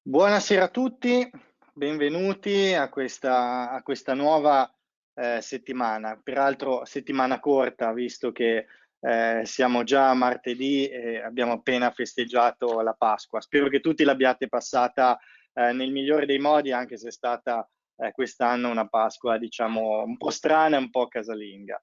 Buonasera a tutti, benvenuti a questa nuova settimana, peraltro settimana corta, visto che siamo già a martedì e abbiamo appena festeggiato la Pasqua. Spero che tutti l'abbiate passata nel migliore dei modi, anche se è stata quest'anno una Pasqua, diciamo, un po' strana e un po' casalinga.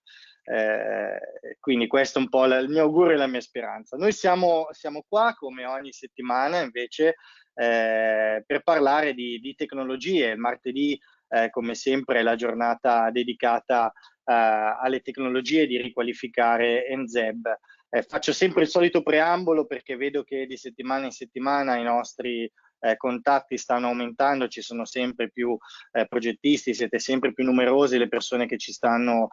Quindi questo è un po' il mio augurio e la mia speranza. Noi siamo qua come ogni settimana invece per parlare di tecnologie. Il martedì, come sempre, è la giornata dedicata alle tecnologie di riqualificare NZEB. Faccio sempre il solito preambolo perché vedo che di settimana in settimana i nostri contatti stanno aumentando, ci sono sempre più progettisti, siete sempre più numerosi le persone che ci stanno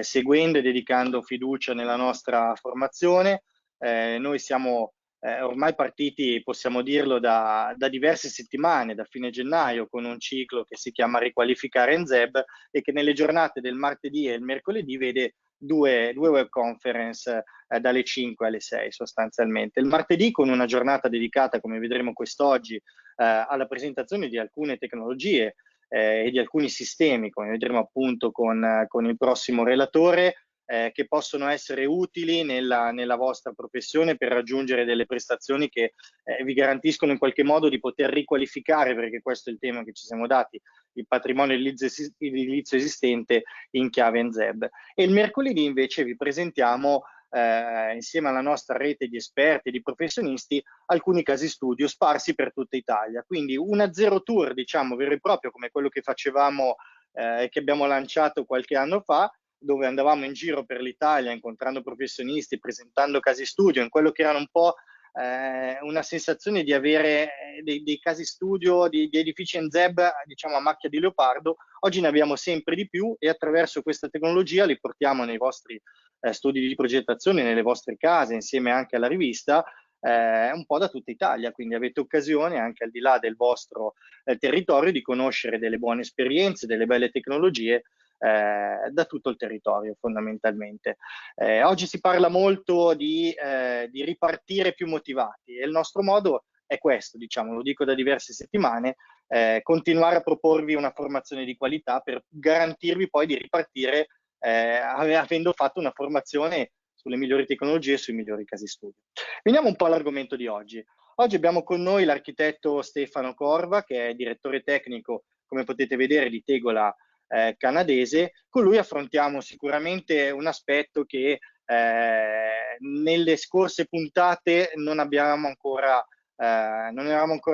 seguendo e dedicando fiducia nella nostra formazione. Noi siamo ormai partiti, possiamo dirlo, da diverse settimane, da fine gennaio, con un ciclo che si chiama Riqualificare NZEB e che nelle giornate del martedì e il mercoledì vede due web conference dalle 5 alle 6 sostanzialmente. Il martedì con una giornata dedicata, come vedremo quest'oggi, alla presentazione di alcune tecnologie e di alcuni sistemi, come vedremo appunto con il prossimo relatore, che possono essere utili nella vostra professione per raggiungere delle prestazioni che vi garantiscono in qualche modo di poter riqualificare, perché questo è il tema che ci siamo dati, il patrimonio edilizio esistente in chiave NZEB. E il mercoledì invece vi presentiamo insieme alla nostra rete di esperti e di professionisti alcuni casi studio sparsi per tutta Italia, quindi una zero tour, diciamo, vero e proprio, come quello che facevamo e che abbiamo lanciato qualche anno fa, dove andavamo in giro per l'Italia incontrando professionisti, presentando casi studio in quello che erano un po' una sensazione di avere dei casi studio di edifici NZEB, diciamo, a macchia di leopardo. Oggi ne abbiamo sempre di più e attraverso questa tecnologia li portiamo nei vostri studi di progettazione, nelle vostre case, insieme anche alla rivista, un po' da tutta Italia, quindi avete occasione anche al di là del vostro territorio di conoscere delle buone esperienze, delle belle tecnologie da tutto il territorio fondamentalmente. Oggi si parla molto di ripartire più motivati e il nostro modo è questo, diciamo, lo dico da diverse settimane, continuare a proporvi una formazione di qualità per garantirvi poi di ripartire avendo fatto una formazione sulle migliori tecnologie e sui migliori casi studio. Veniamo un po' all'argomento di oggi. Oggi abbiamo con noi l'architetto Stefano Corva, che è direttore tecnico, come potete vedere, di Tegola canadese. Con lui affrontiamo sicuramente un aspetto che nelle scorse puntate non eravamo ancora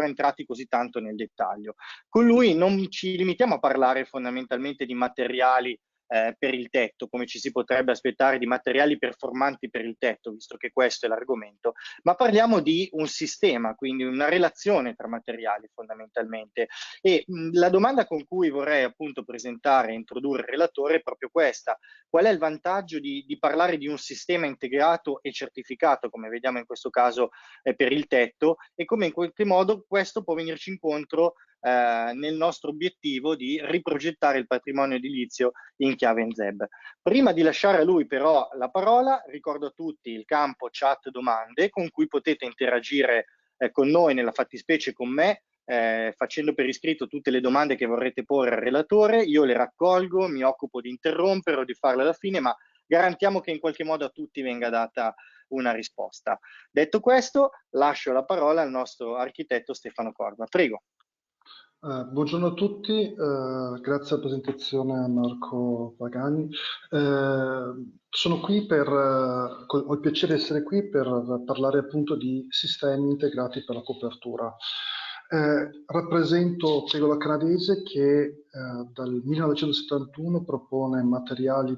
entrati così tanto nel dettaglio. Con lui non ci limitiamo a parlare fondamentalmente di materiali per il tetto, come ci si potrebbe aspettare, di materiali performanti per il tetto, visto che questo è l'argomento, ma parliamo di un sistema, quindi una relazione tra materiali fondamentalmente. E la domanda con cui vorrei appunto presentare e introdurre il relatore è proprio questa: qual è il vantaggio di parlare di un sistema integrato e certificato, come vediamo in questo caso per il tetto, e come in qualche modo questo può venirci incontro nel nostro obiettivo di riprogettare il patrimonio edilizio in chiave NZEB. Prima di lasciare a lui però la parola, ricordo a tutti il campo chat domande con cui potete interagire con noi, nella fattispecie con me, facendo per iscritto tutte le domande che vorrete porre al relatore. Io le raccolgo, mi occupo di interrompere o di farle alla fine, ma garantiamo che in qualche modo a tutti venga data una risposta. Detto questo, lascio la parola al nostro architetto Stefano Corva. Prego. Buongiorno a tutti, grazie alla presentazione a Marco Pagani. Sono qui ho il piacere di essere qui per parlare appunto di sistemi integrati per la copertura. Rappresento Tegola Canadese che dal 1971 propone materiali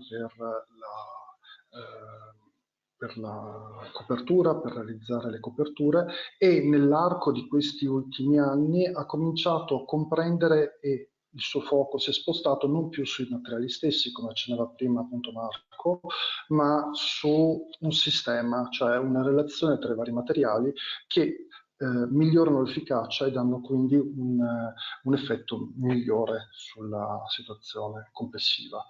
per la copertura, per realizzare le coperture, e nell'arco di questi ultimi anni ha cominciato a comprendere, e il suo fuoco si è spostato non più sui materiali stessi, come accennava prima appunto Marco, ma su un sistema, cioè una relazione tra i vari materiali che migliorano l'efficacia e danno quindi un effetto migliore sulla situazione complessiva.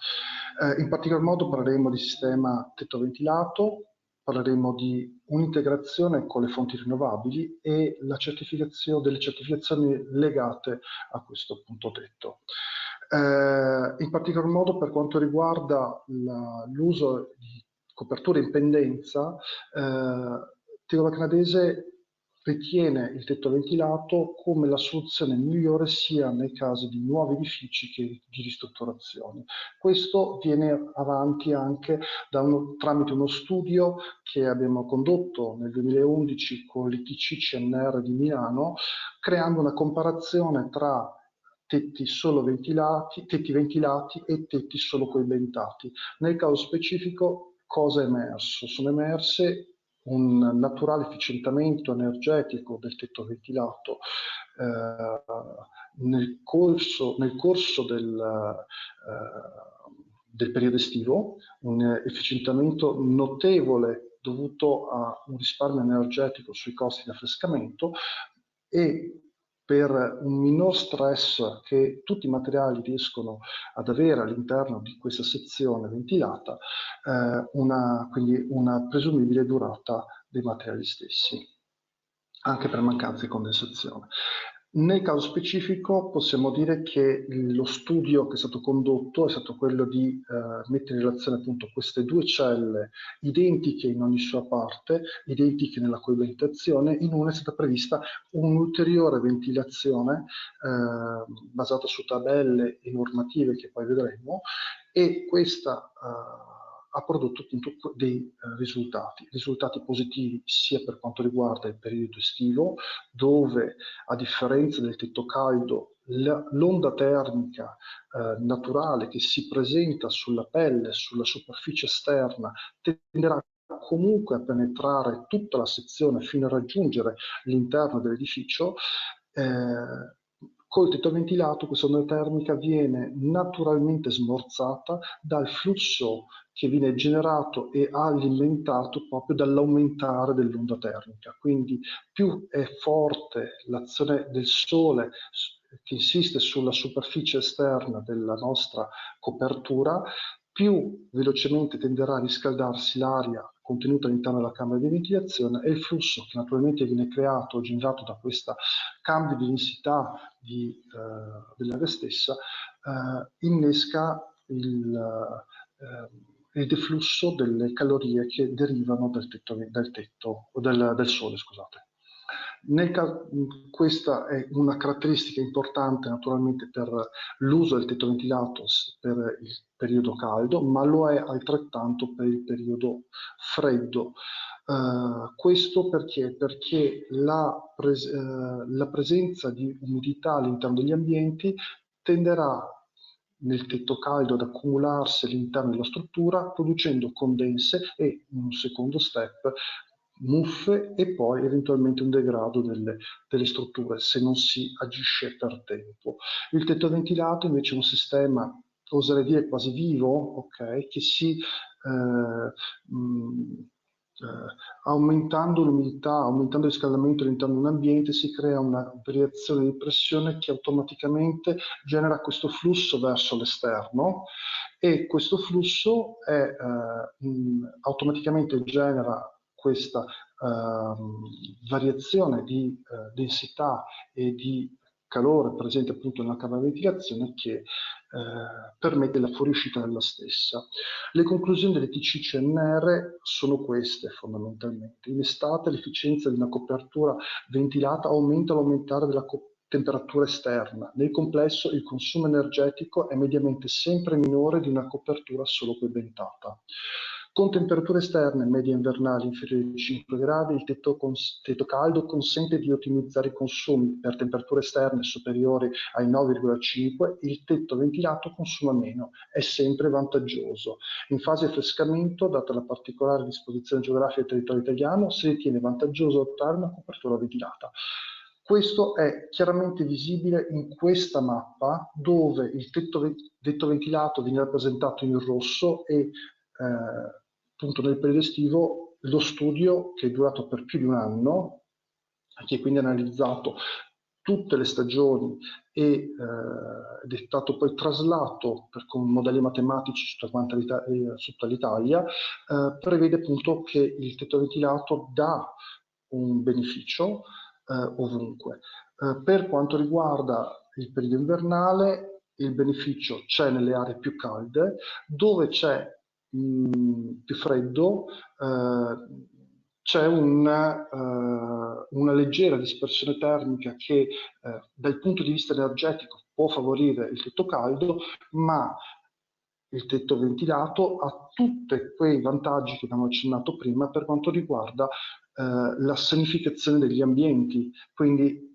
In particolar modo parleremo di sistema tetto ventilato, parleremo di un'integrazione con le fonti rinnovabili e la delle certificazioni legate a questo appunto detto. In particolar modo per quanto riguarda l'uso di copertura in pendenza, Tegola Canadese ritiene il tetto ventilato come la soluzione migliore sia nei casi di nuovi edifici che di ristrutturazioni. Questo viene avanti anche tramite uno studio che abbiamo condotto nel 2011 con l'ITC CNR di Milano, creando una comparazione tra tetti solo ventilati, tetti ventilati e tetti solo coibentati. Nel caso specifico cosa è emerso? Sono emerse un naturale efficientamento energetico del tetto ventilato nel corso del periodo estivo, un efficientamento notevole dovuto a un risparmio energetico sui costi di affrescamento e per un minor stress che tutti i materiali riescono ad avere all'interno di questa sezione ventilata, quindi una presumibile durata dei materiali stessi, anche per mancanza di condensazione. Nel caso specifico possiamo dire che lo studio che è stato condotto è stato quello di mettere in relazione appunto queste due celle identiche in ogni sua parte, identiche nella coibentazione. In una è stata prevista un'ulteriore ventilazione basata su tabelle e normative che poi vedremo, e questa ha prodotto appunto dei risultati positivi sia per quanto riguarda il periodo estivo, dove a differenza del tetto caldo l'onda termica naturale che si presenta sulla pelle, sulla superficie esterna, tenderà comunque a penetrare tutta la sezione fino a raggiungere l'interno dell'edificio. Col tetto ventilato questa onda termica viene naturalmente smorzata dal flusso che viene generato e alimentato proprio dall'aumentare dell'onda termica. Quindi più è forte l'azione del sole che insiste sulla superficie esterna della nostra copertura, più velocemente tenderà a riscaldarsi l'aria contenuta all'interno della camera di ventilazione, e il flusso che naturalmente viene creato o generato da questo cambio di densità dell'aria stessa innesca il deflusso delle calorie che derivano del sole, scusate. Questa è una caratteristica importante naturalmente per l'uso del tetto ventilato per il periodo caldo, ma lo è altrettanto per il periodo freddo. Questo perché? Perché la presenza di umidità all'interno degli ambienti tenderà nel tetto caldo ad accumularsi all'interno della struttura, producendo condense e, in un secondo step, muffe e poi eventualmente un degrado delle strutture se non si agisce per tempo. Il tetto ventilato invece è un sistema, oserei dire quasi vivo, okay, che si aumentando l'umidità, aumentando il riscaldamento all'interno di un ambiente, si crea una variazione di pressione che automaticamente genera questo flusso verso l'esterno, e questo flusso automaticamente genera questa variazione di densità e di calore presente appunto nella camera di ventilazione che permette la fuoriuscita della stessa. Le conclusioni delle TCCNR sono queste fondamentalmente. In estate l'efficienza di una copertura ventilata aumenta all'aumentare della temperatura esterna. Nel complesso il consumo energetico è mediamente sempre minore di una copertura solo coibentata. Con temperature esterne medie invernali inferiori ai 5 gradi, il tetto caldo consente di ottimizzare i consumi. Per temperature esterne superiori ai 9,5, il tetto ventilato consuma meno, è sempre vantaggioso. In fase di affrescamento, data la particolare disposizione geografica del territorio italiano, si ritiene vantaggioso adottare una copertura ventilata. Questo è chiaramente visibile in questa mappa, dove il tetto ventilato viene rappresentato in rosso e appunto nel periodo estivo lo studio, che è durato per più di un anno, che quindi ha analizzato tutte le stagioni e dettato poi traslato con modelli matematici su tutta l'Italia, prevede appunto che il tetto ventilato dà un beneficio ovunque. Per quanto riguarda il periodo invernale, il beneficio c'è nelle aree più calde, dove c'è più freddo, c'è una leggera dispersione termica che dal punto di vista energetico può favorire il tetto caldo, ma il tetto ventilato ha tutti quei vantaggi che abbiamo accennato prima per quanto riguarda la sanificazione degli ambienti, quindi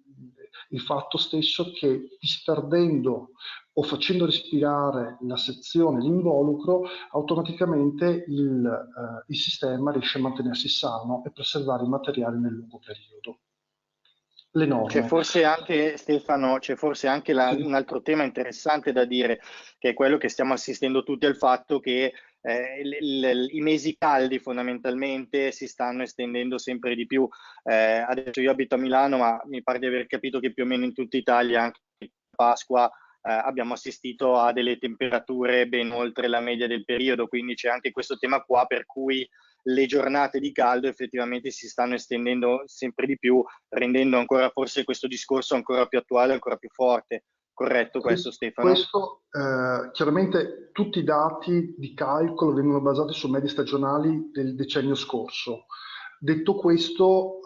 il fatto stesso che disperdendo o facendo respirare la sezione, l'involucro, automaticamente il sistema riesce a mantenersi sano e preservare i materiali nel lungo periodo. Le C'è norme. forse anche, Stefano, c'è forse anche Sì. un altro tema interessante da dire, che è quello che stiamo assistendo tutti al fatto che i mesi caldi fondamentalmente si stanno estendendo sempre di più. Adesso io abito a Milano, ma mi pare di aver capito che più o meno in tutta Italia, anche a Pasqua, abbiamo assistito a delle temperature ben oltre la media del periodo, quindi c'è anche questo tema qua per cui le giornate di caldo effettivamente si stanno estendendo sempre di più, rendendo ancora forse questo discorso ancora più attuale, ancora più forte. Corretto questo, Stefano? Questo, chiaramente tutti i dati di calcolo vengono basati su medie stagionali del decennio scorso. Detto questo,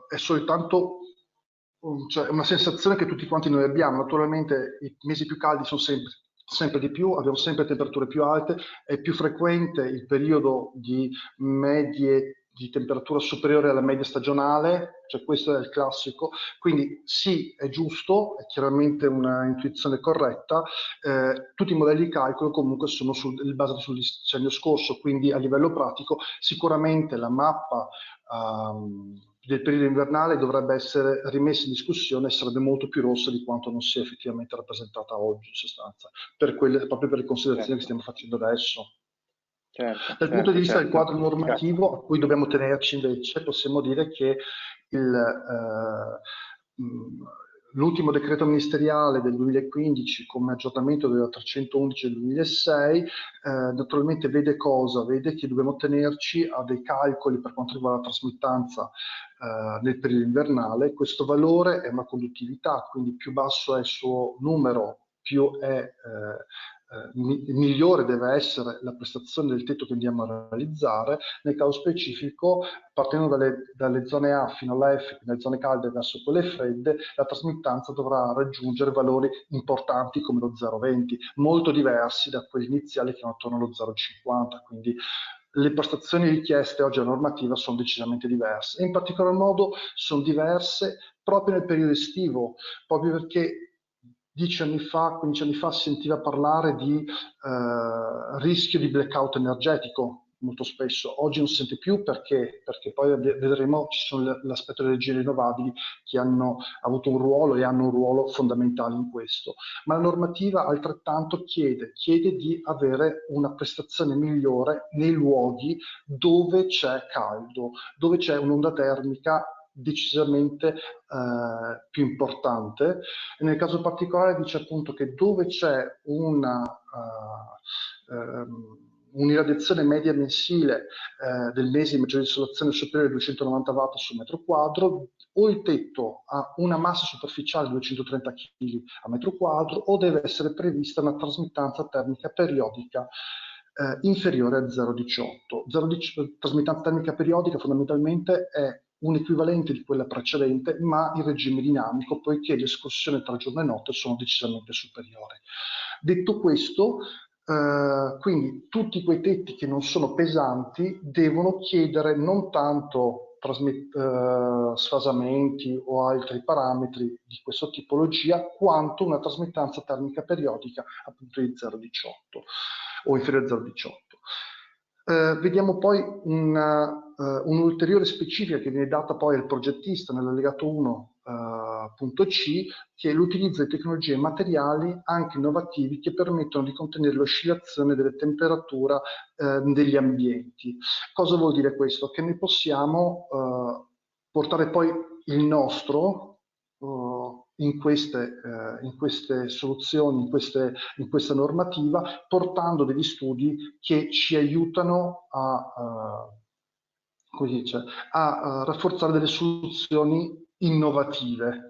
è soltanto cioè, una sensazione che tutti quanti noi abbiamo. Naturalmente i mesi più caldi sono sempre di più, abbiamo sempre temperature più alte, è più frequente il periodo di medie di temperatura superiore alla media stagionale, cioè questo è il classico, quindi sì, è giusto, è chiaramente una intuizione corretta, tutti i modelli di calcolo comunque sono basati sul decennio scorso, quindi a livello pratico sicuramente la mappa del periodo invernale dovrebbe essere rimessa in discussione e sarebbe molto più rossa di quanto non sia effettivamente rappresentata oggi in sostanza, proprio per le considerazioni che Certo, stiamo facendo adesso. certo, Dal punto di certo, vista del certo. quadro normativo a cui dobbiamo tenerci invece, possiamo dire che l'ultimo decreto ministeriale del 2015 come aggiornamento della 311 del 2006 naturalmente vede cosa? Vede che dobbiamo tenerci a dei calcoli per quanto riguarda la trasmittanza nel periodo invernale. Questo valore è una conduttività, quindi più basso è il suo numero, più è migliore deve essere la prestazione del tetto che andiamo a realizzare. Nel caso specifico, partendo dalle zone A fino alla F, nelle zone calde verso quelle fredde, la trasmittanza dovrà raggiungere valori importanti come lo 0,20, molto diversi da quelli iniziali che erano attorno allo 0,50, quindi le prestazioni richieste oggi a normativa sono decisamente diverse e in particolar modo sono diverse proprio nel periodo estivo, proprio perché 10 anni fa, 15 anni fa si sentiva parlare di rischio di blackout energetico molto spesso. Oggi non si sente più perché poi vedremo ci sono l'aspetto delle energie rinnovabili che hanno avuto un ruolo e hanno un ruolo fondamentale in questo. Ma la normativa altrettanto chiede di avere una prestazione migliore nei luoghi dove c'è caldo, dove c'è un'onda termica decisamente più importante. E nel caso particolare dice appunto che dove c'è un'irradiazione media mensile del mese di maggiore insolazione superiore a 290 watt su metro quadro, o il tetto ha una massa superficiale di 230 kg a metro quadro, o deve essere prevista una trasmittanza termica periodica inferiore a 0,18. Trasmittanza termica periodica fondamentalmente è un equivalente di quella precedente, ma in regime dinamico, poiché le escursioni tra giorno e notte sono decisamente superiori. Detto questo, quindi tutti quei tetti che non sono pesanti devono chiedere non tanto sfasamenti o altri parametri di questa tipologia, quanto una trasmittanza termica periodica appunto di 0,18 o inferiore a 0,18. Vediamo poi un'ulteriore specifica che viene data poi al progettista nell'allegato 1 punto C, che è l'utilizzo di tecnologie e materiali anche innovativi che permettono di contenere l'oscillazione delle temperature degli ambienti. Cosa vuol dire questo? Che noi possiamo portare poi il nostro in queste soluzioni, in questa normativa, portando degli studi che ci aiutano come si dice, a rafforzare delle soluzioni innovative.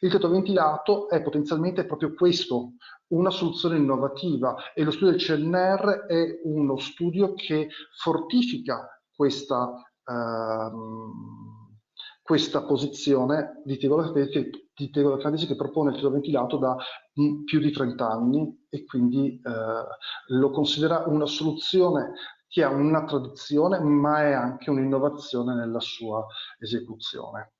Il tetto ventilato è potenzialmente proprio questo, una soluzione innovativa, e lo studio del CNR è uno studio che fortifica questa posizione di Taylor Candice, che propone il tetto ventilato da più di 30 anni, e quindi lo considera una soluzione che ha una tradizione, ma è anche un'innovazione nella sua esecuzione.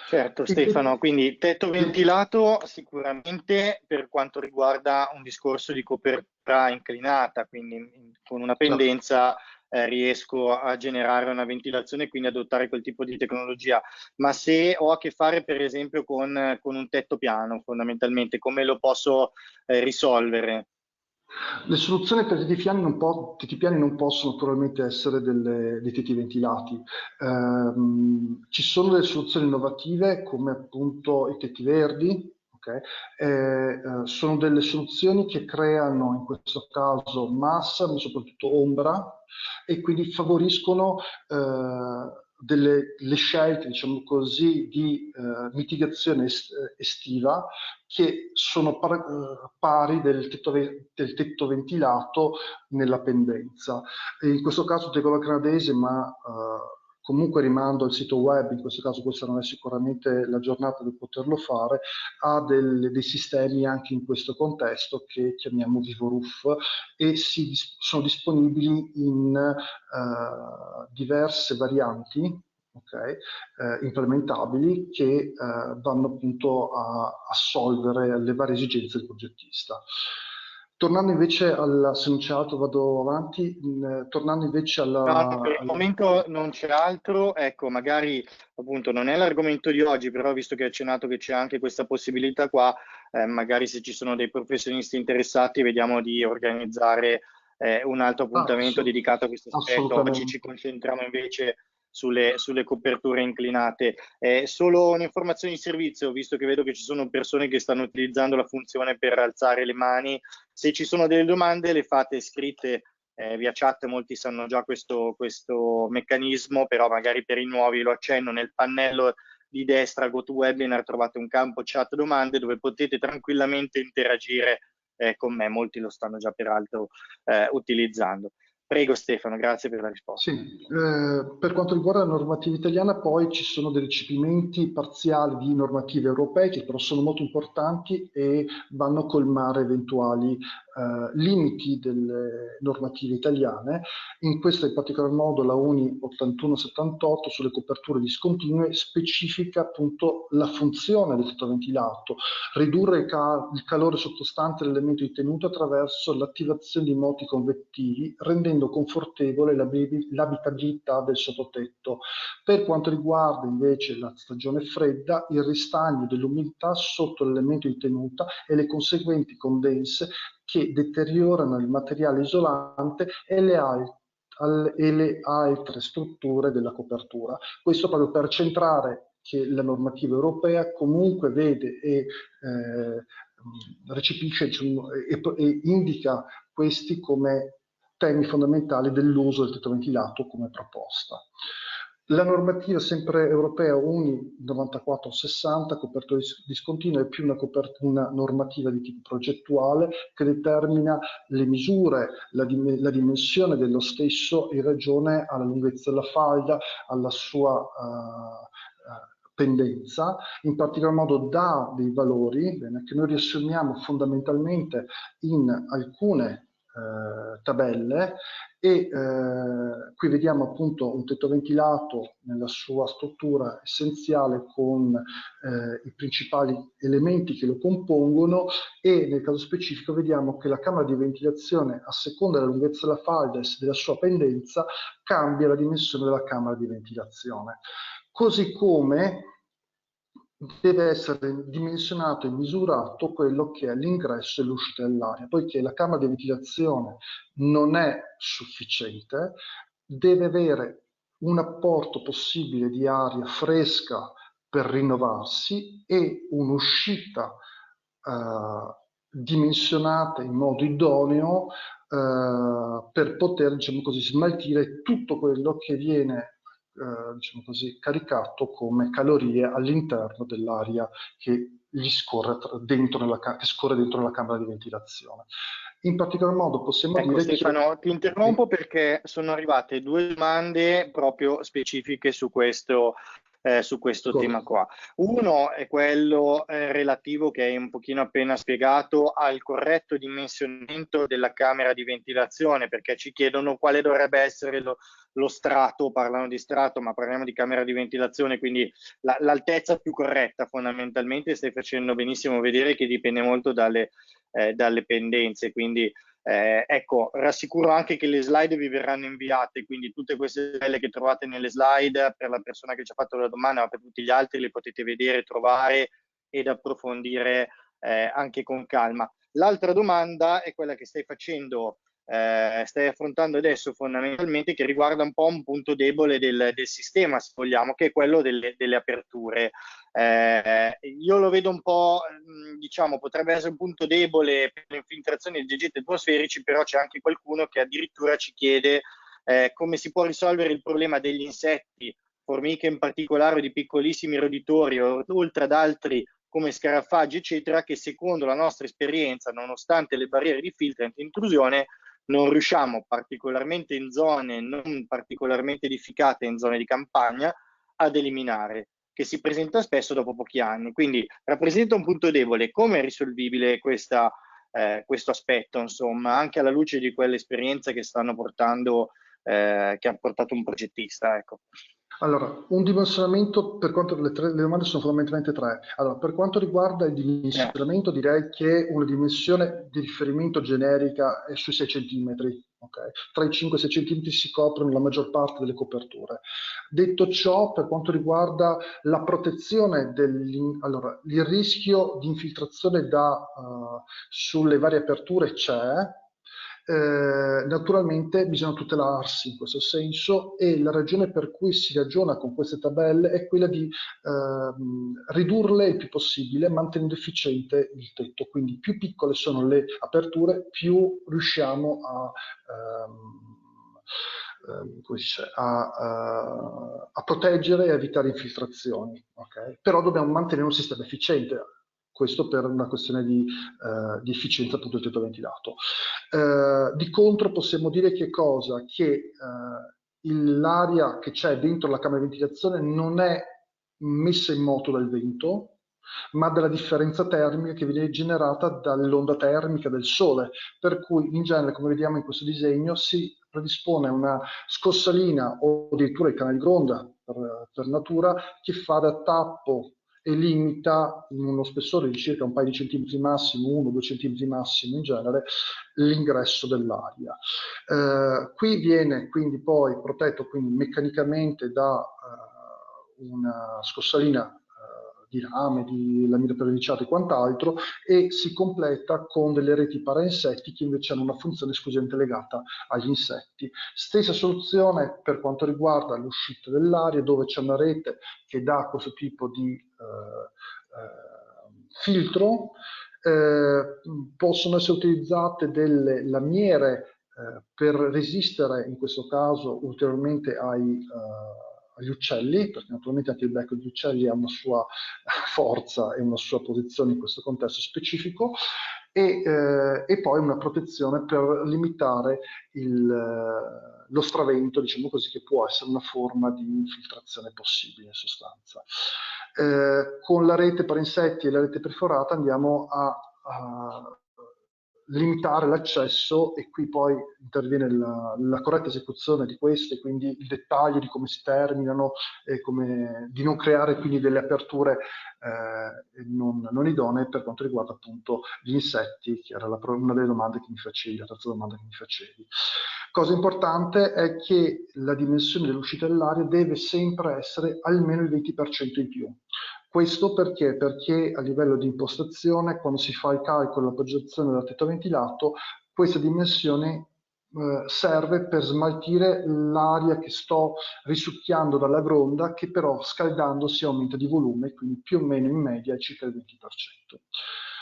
Certo, Stefano, quindi tetto ventilato sicuramente per quanto riguarda un discorso di copertura inclinata, quindi con una pendenza riesco a generare una ventilazione e quindi adottare quel tipo di tecnologia. Ma se ho a che fare per esempio con un tetto piano, fondamentalmente, come lo posso risolvere? Le soluzioni per tetti piani non possono naturalmente essere dei tetti ventilati. Ci sono delle soluzioni innovative come appunto i tetti verdi. Okay? Sono delle soluzioni che creano in questo caso massa, ma soprattutto ombra, e quindi favoriscono le scelte, diciamo così, di mitigazione estiva, che sono pari del tetto ventilato nella pendenza. E in questo caso tegolo canadese, ma comunque rimando al sito web, in questo caso questa non è sicuramente la giornata per poterlo fare, ha dei sistemi anche in questo contesto che chiamiamo VivoRoof, e sono disponibili in diverse varianti, okay, implementabili, che vanno appunto a solvere le varie esigenze del progettista. Tornando invece se non c'è altro vado avanti, tornando invece No, per il momento non c'è altro, ecco, magari appunto non è l'argomento di oggi, però visto che hai accennato che c'è anche questa possibilità qua, magari se ci sono dei professionisti interessati, vediamo di organizzare un altro appuntamento dedicato a questo aspetto. Oggi ci concentriamo invece sulle coperture inclinate. Solo un'informazione di servizio, visto che vedo che ci sono persone che stanno utilizzando la funzione per alzare le mani. Se ci sono delle domande, le fate scritte via chat. Molti sanno già questo meccanismo, però magari per i nuovi lo accenno: nel pannello di destra GoToWebinar trovate un campo chat domande dove potete tranquillamente interagire con me. Molti lo stanno già peraltro utilizzando. Prego Stefano, grazie per la risposta. Sì, per quanto riguarda la normativa italiana, poi ci sono dei recepimenti parziali di normative europee che però sono molto importanti e vanno a colmare eventuali limiti delle normative italiane. In questo in particolar modo la UNI 8178 sulle coperture discontinue specifica appunto la funzione del tetto ventilato: ridurre il calore sottostante all'elemento di tenuta attraverso l'attivazione di moti convettivi, rendendo confortevole l'abitabilità del sottotetto. Per quanto riguarda invece la stagione fredda, il ristagno dell'umidità sotto l'elemento di tenuta e le conseguenti condense che deteriorano il materiale isolante e le altre strutture della copertura. Questo proprio per centrare che la normativa europea comunque vede e recepisce, diciamo, e indica questi come temi fondamentali dell'uso del tetto ventilato come proposta. La normativa sempre europea UNI 9460, copertura discontinua, è più una normativa di tipo progettuale che determina le misure, la dimensione dello stesso in ragione alla lunghezza della falda, alla sua pendenza. In particolar modo dà dei valori che noi riassumiamo fondamentalmente in alcune tabelle, e qui vediamo appunto un tetto ventilato nella sua struttura essenziale con i principali elementi che lo compongono, e nel caso specifico vediamo che la camera di ventilazione, a seconda della lunghezza della falda e della sua pendenza, cambia la dimensione della camera di ventilazione. Così come deve essere dimensionato e misurato quello che è l'ingresso e l'uscita dell'aria, poiché la camera di ventilazione non è sufficiente, deve avere un apporto possibile di aria fresca per rinnovarsi e un'uscita dimensionata in modo idoneo per poter, diciamo così, smaltire tutto quello che viene diciamo così, caricato come calorie all'interno dell'aria che gli scorre che scorre dentro la camera di ventilazione. In particolar modo possiamo Ecco, dire Stefano, ti interrompo sì. perché sono arrivate due domande proprio specifiche su questo tema qua. Uno è quello relativo, che hai un pochino appena spiegato, al corretto dimensionamento della camera di ventilazione, perché ci chiedono quale dovrebbe essere lo strato, parlano di strato, ma parliamo di camera di ventilazione, quindi l'altezza più corretta fondamentalmente. Stai facendo benissimo vedere che dipende molto dalle pendenze, quindi ecco, rassicuro anche che le slide vi verranno inviate, quindi tutte queste tabelle che trovate nelle slide, per la persona che ci ha fatto la domanda, ma per tutti gli altri, le potete vedere, trovare ed approfondire anche con calma. L'altra domanda è quella che stai affrontando adesso fondamentalmente, che riguarda un po' un punto debole del sistema, se vogliamo, che è quello delle aperture. Io lo vedo un po', diciamo, potrebbe essere un punto debole per le infiltrazioni di agenti atmosferici, però c'è anche qualcuno che addirittura ci chiede come si può risolvere il problema degli insetti, formiche in particolare, di piccolissimi roditori, oltre ad altri come scarafaggi, eccetera, che secondo la nostra esperienza, nonostante le barriere di filtro e intrusione, non riusciamo, particolarmente in zone non particolarmente edificate, in zone di campagna, ad eliminare, che si presenta spesso dopo pochi anni. Quindi rappresenta un punto debole. Come è risolvibile questo aspetto, insomma, anche alla luce di quell'esperienza che stanno portando, che ha portato un progettista, ecco. Allora, un dimensionamento, per quanto le domande sono fondamentalmente tre. Allora, per quanto riguarda il dimensionamento, direi che una dimensione di riferimento generica è sui 6 cm. Okay? Tra i 5 e i 6 cm si coprono la maggior parte delle coperture. Detto ciò, per quanto riguarda la protezione allora, il rischio di infiltrazione sulle varie aperture c'è. Naturalmente bisogna tutelarsi in questo senso e la ragione per cui si ragiona con queste tabelle è quella di ridurle il più possibile mantenendo efficiente il tetto, quindi più piccole sono le aperture più riusciamo a proteggere e a evitare infiltrazioni, okay? Però dobbiamo mantenere un sistema efficiente. Questo per una questione di efficienza appunto del tetto ventilato. Di contro possiamo dire che cosa? Che l'aria che c'è dentro la camera di ventilazione non è messa in moto dal vento, ma dalla differenza termica che viene generata dall'onda termica del sole, per cui in genere, come vediamo in questo disegno, si predispone una scossalina o addirittura il canale gronda per natura che fa da tappo e limita in uno spessore di circa un paio di centimetri massimo, 1-2 centimetri massimo in genere, l'ingresso dell'aria. Qui viene quindi poi protetto quindi meccanicamente da una scossalina di rame, di lamine verniciato e quant'altro, e si completa con delle reti parainsetti che invece hanno una funzione esclusivamente legata agli insetti. Stessa soluzione per quanto riguarda l'uscita dell'aria, dove c'è una rete che dà questo tipo di filtro. Possono essere utilizzate delle lamiere per resistere in questo caso ulteriormente agli uccelli, perché naturalmente anche il becco degli uccelli ha una sua forza e una sua posizione in questo contesto specifico, e poi una protezione per limitare lo stravento, diciamo così, che può essere una forma di infiltrazione possibile in sostanza. Con la rete per insetti e la rete perforata andiamo a limitare l'accesso, e qui poi interviene la corretta esecuzione di queste, quindi il dettaglio di come si terminano e di non creare quindi delle aperture non idonee per quanto riguarda appunto gli insetti, che era una delle domande che mi facevi, la terza domanda che mi facevi. Cosa importante è che la dimensione dell'uscita dell'aria deve sempre essere almeno il 20% in più. Questo perché? Perché a livello di impostazione, quando si fa il calcolo della progettazione del tetto ventilato, questa dimensione serve per smaltire l'aria che sto risucchiando dalla gronda, che però scaldandosi aumenta di volume, quindi più o meno in media circa il 20%.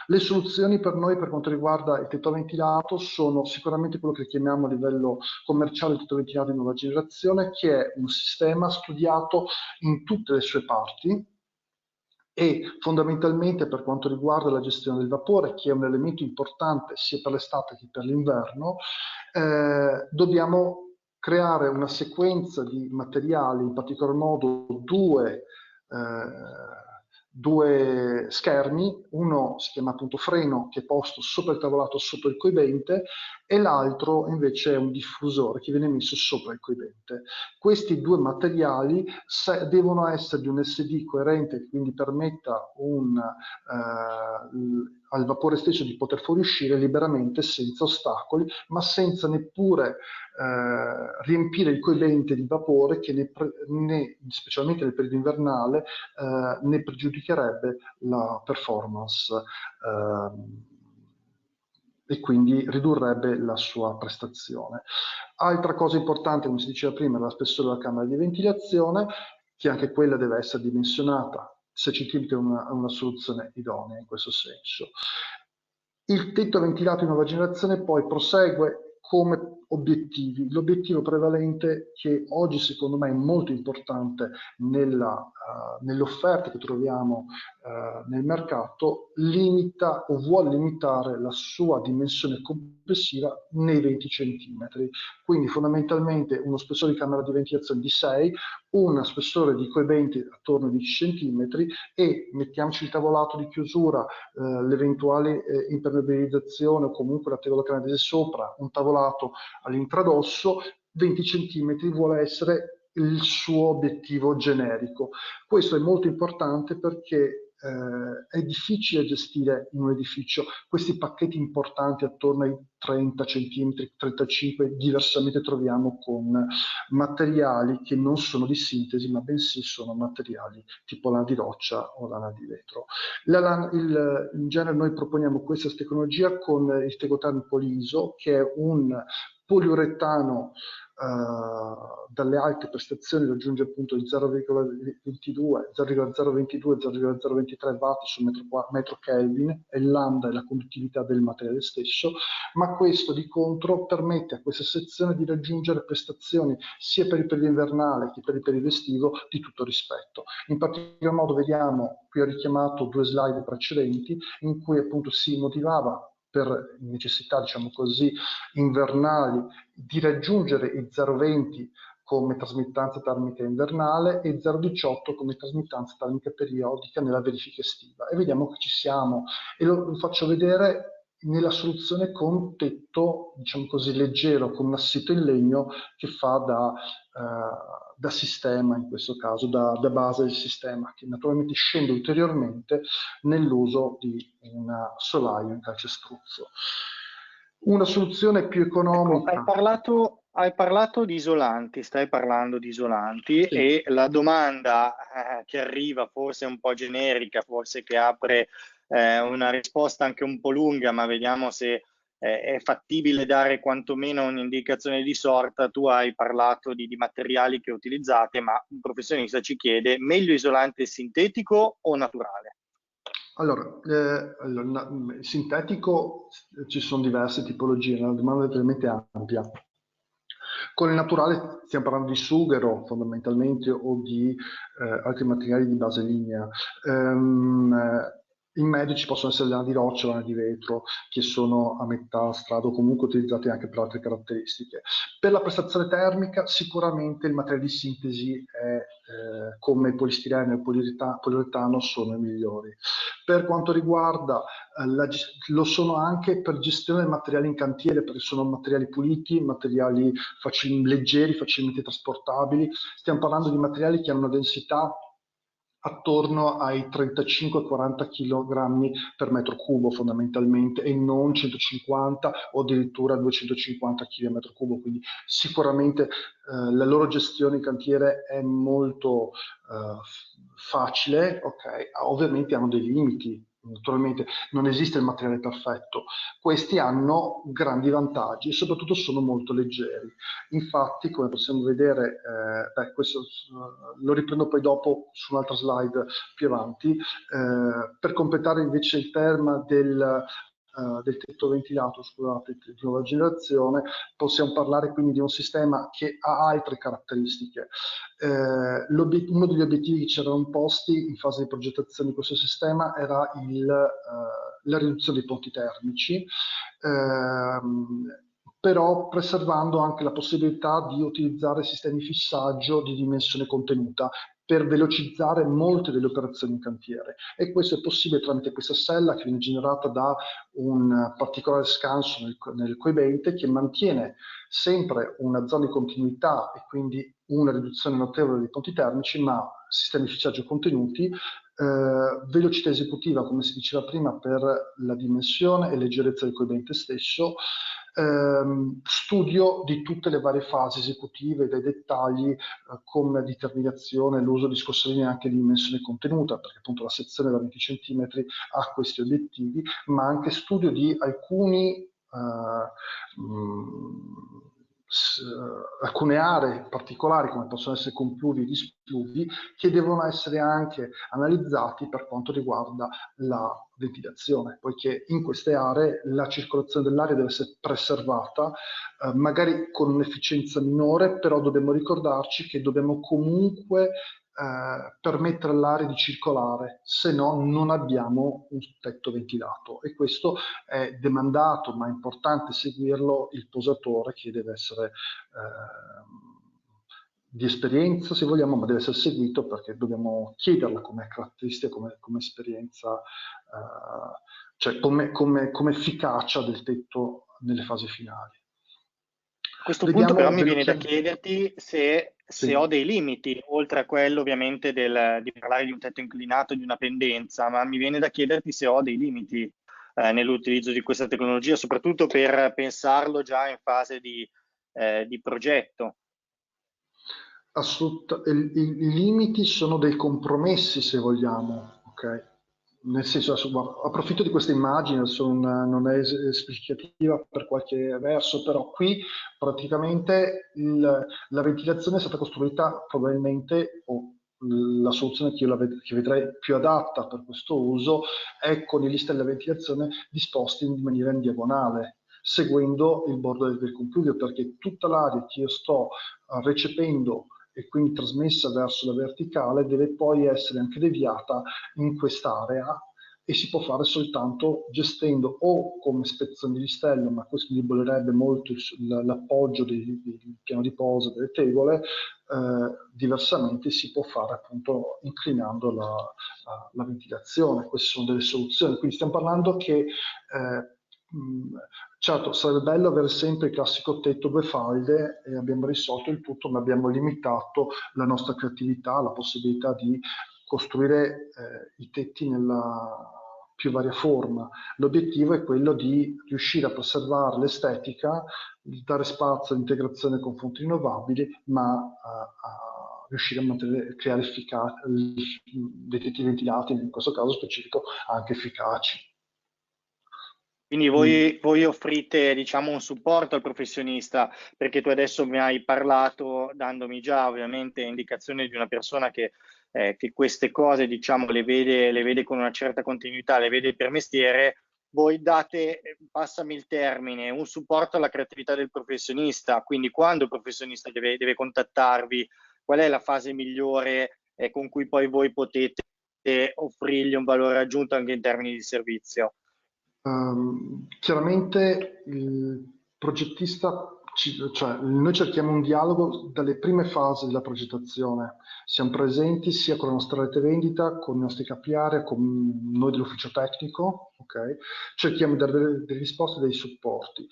Le soluzioni per noi per quanto riguarda il tetto ventilato sono sicuramente quello che chiamiamo a livello commerciale il tetto ventilato di nuova generazione, che è un sistema studiato in tutte le sue parti e fondamentalmente per quanto riguarda la gestione del vapore, che è un elemento importante sia per l'estate che per l'inverno, dobbiamo creare una sequenza di materiali, in particolar modo due schermi, uno si chiama appunto freno che è posto sopra il tavolato sopra il coibente e l'altro invece è un diffusore che viene messo sopra il coibente. Questi due materiali devono essere di un SD coerente che quindi permetta al vapore stesso di poter fuoriuscire liberamente senza ostacoli, ma senza neppure riempire il coibente di vapore che specialmente nel periodo invernale ne pregiudicherebbe la performance e quindi ridurrebbe la sua prestazione. Altra cosa importante, come si diceva prima, è la spessore della camera di ventilazione, che anche quella deve essere dimensionata. 6 cm è una soluzione idonea in questo senso. Il tetto ventilato di nuova generazione poi prosegue come obiettivi. L'obiettivo prevalente che oggi secondo me è molto importante nell'offerta che troviamo nel mercato, limita o vuole limitare la sua dimensione complessiva nei 20 cm. Quindi fondamentalmente uno spessore di camera di ventilazione di 6, uno spessore di coibenti attorno ai 10 cm e mettiamoci il tavolato di chiusura, l'eventuale impermeabilizzazione o comunque la tegola canadese sopra, un tavolato all'intradosso, 20 cm vuole essere il suo obiettivo generico. Questo è molto importante perché è difficile gestire in un edificio questi pacchetti importanti attorno ai 30 cm, 35, diversamente troviamo con materiali che non sono di sintesi, ma bensì sono materiali tipo lana di roccia o lana di vetro. In genere noi proponiamo questa tecnologia con il Tegotan Poliso, che è un poliuretano dalle alte prestazioni raggiunge appunto il 0,22, 0,023 watt su metro Kelvin, e il lambda è la conduttività del materiale stesso, ma questo di contro permette a questa sezione di raggiungere prestazioni sia per il periodo invernale che per il periodo estivo di tutto rispetto. In particolar modo vediamo, qui ho richiamato 2 slide precedenti, in cui appunto si motivava per necessità, diciamo così, invernali, di raggiungere il 0,20 come trasmittanza termica invernale e 0,18 come trasmittanza termica periodica nella verifica estiva. E vediamo che ci siamo. E lo faccio vedere nella soluzione con tetto, diciamo così, leggero, con un assetto in legno che fa da sistema, in questo caso, da base del sistema, che naturalmente scende ulteriormente nell'uso di una solaio in calcestruzzo. Una soluzione più economica. Ecco, hai parlato di isolanti, stai parlando di isolanti, Sì. E la domanda che arriva, forse un po' generica, forse che apre una risposta anche un po' lunga, ma vediamo se è fattibile dare quantomeno un'indicazione di sorta. Tu hai parlato di materiali che utilizzate, ma un professionista ci chiede: meglio isolante sintetico o naturale? Allora, sintetico ci sono diverse tipologie, la domanda è veramente ampia. Con il naturale stiamo parlando di sughero fondamentalmente o di altri materiali di base lignea. In medio ci possono essere lana di roccia, lana di vetro, che sono a metà strada o comunque utilizzate anche per altre caratteristiche. Per la prestazione termica sicuramente il materiale di sintesi come il polistirene e il poliuretano sono i migliori. Per quanto riguarda lo sono anche per gestione dei materiali in cantiere, perché sono materiali puliti, materiali leggeri, facilmente trasportabili. Stiamo parlando di materiali che hanno una densità attorno ai 35-40 kg per metro cubo fondamentalmente, e non 150 o addirittura 250 kg a metro cubo, quindi sicuramente la loro gestione in cantiere è molto facile, ok? Ovviamente hanno dei limiti, naturalmente non esiste il materiale perfetto, questi hanno grandi vantaggi e soprattutto sono molto leggeri. Infatti, come possiamo vedere, questo lo riprendo poi dopo su un'altra slide più avanti, per completare invece il tema del tetto ventilato, scusate, di nuova generazione, possiamo parlare quindi di un sistema che ha altre caratteristiche. Uno degli obiettivi che ci erano posti in fase di progettazione di questo sistema era la riduzione dei ponti termici, però preservando anche la possibilità di utilizzare sistemi di fissaggio di dimensione contenuta per velocizzare molte delle operazioni in cantiere, e questo è possibile tramite questa sella che viene generata da un particolare scanso nel coibente che mantiene sempre una zona di continuità e quindi una riduzione notevole dei ponti termici, ma sistemi di fissaggio contenuti, velocità esecutiva, come si diceva prima, per la dimensione e leggerezza del coibente stesso, studio di tutte le varie fasi esecutive, dai dettagli come determinazione, l'uso di scorsolinee anche di dimensione contenuta, perché appunto la sezione da 20 cm ha questi obiettivi, ma anche studio di alcune aree particolari come possono essere compluvi e displuvi che devono essere anche analizzati per quanto riguarda la ventilazione, poiché in queste aree la circolazione dell'aria deve essere preservata, magari con un'efficienza minore, però dobbiamo ricordarci che dobbiamo comunque permettere all'aria di circolare, se no non abbiamo un tetto ventilato, e questo è demandato, ma è importante seguirlo, il posatore, che deve essere di esperienza se vogliamo, ma deve essere seguito perché dobbiamo chiederla come caratteristica, come esperienza, cioè come efficacia del tetto nelle fasi finali. A questo punto però mi viene da chiederti se Sì. ho dei limiti, oltre a quello ovviamente di parlare di un tetto inclinato, di una pendenza, ma mi viene da chiederti se ho dei limiti nell'utilizzo di questa tecnologia, soprattutto per pensarlo già in fase di progetto. Assolutamente, i limiti sono dei compromessi, se vogliamo, ok? Nel senso, approfitto di questa immagine, adesso non è esplicativa per qualche verso, però qui praticamente la ventilazione è stata costruita probabilmente, o la soluzione che vedrei più adatta per questo uso, è con i listelli della ventilazione disposti in maniera in diagonale, seguendo il bordo del computer, perché tutta l'aria che io sto recependo e quindi trasmessa verso la verticale deve poi essere anche deviata in quest'area, e si può fare soltanto gestendo o come spezzoni di listello, ma questo indebolerebbe molto l'appoggio del piano di posa delle tegole. Diversamente si può fare appunto inclinando la ventilazione. Queste sono delle soluzioni, quindi stiamo parlando che certo, sarebbe bello avere sempre il classico tetto due falde e abbiamo risolto il tutto, ma abbiamo limitato la nostra creatività, la possibilità di costruire i tetti nella più varia forma. L'obiettivo è quello di riuscire a preservare l'estetica, di dare spazio all'integrazione con fonti rinnovabili, ma a riuscire a creare dei tetti ventilati, in questo caso specifico, anche efficaci. Quindi voi offrite, diciamo, un supporto al professionista, perché tu adesso mi hai parlato, dandomi già ovviamente indicazioni di una persona che queste cose, diciamo, le vede con una certa continuità, le vede per mestiere. Voi date, passami il termine, un supporto alla creatività del professionista, quindi quando il professionista deve contattarvi, qual è la fase migliore con cui poi voi potete offrirgli un valore aggiunto anche in termini di servizio? Chiaramente il progettista, cioè noi cerchiamo un dialogo dalle prime fasi della progettazione, siamo presenti sia con la nostra rete vendita, con i nostri capi area, con noi dell'ufficio tecnico, okay? Cerchiamo di dare delle risposte e dei supporti.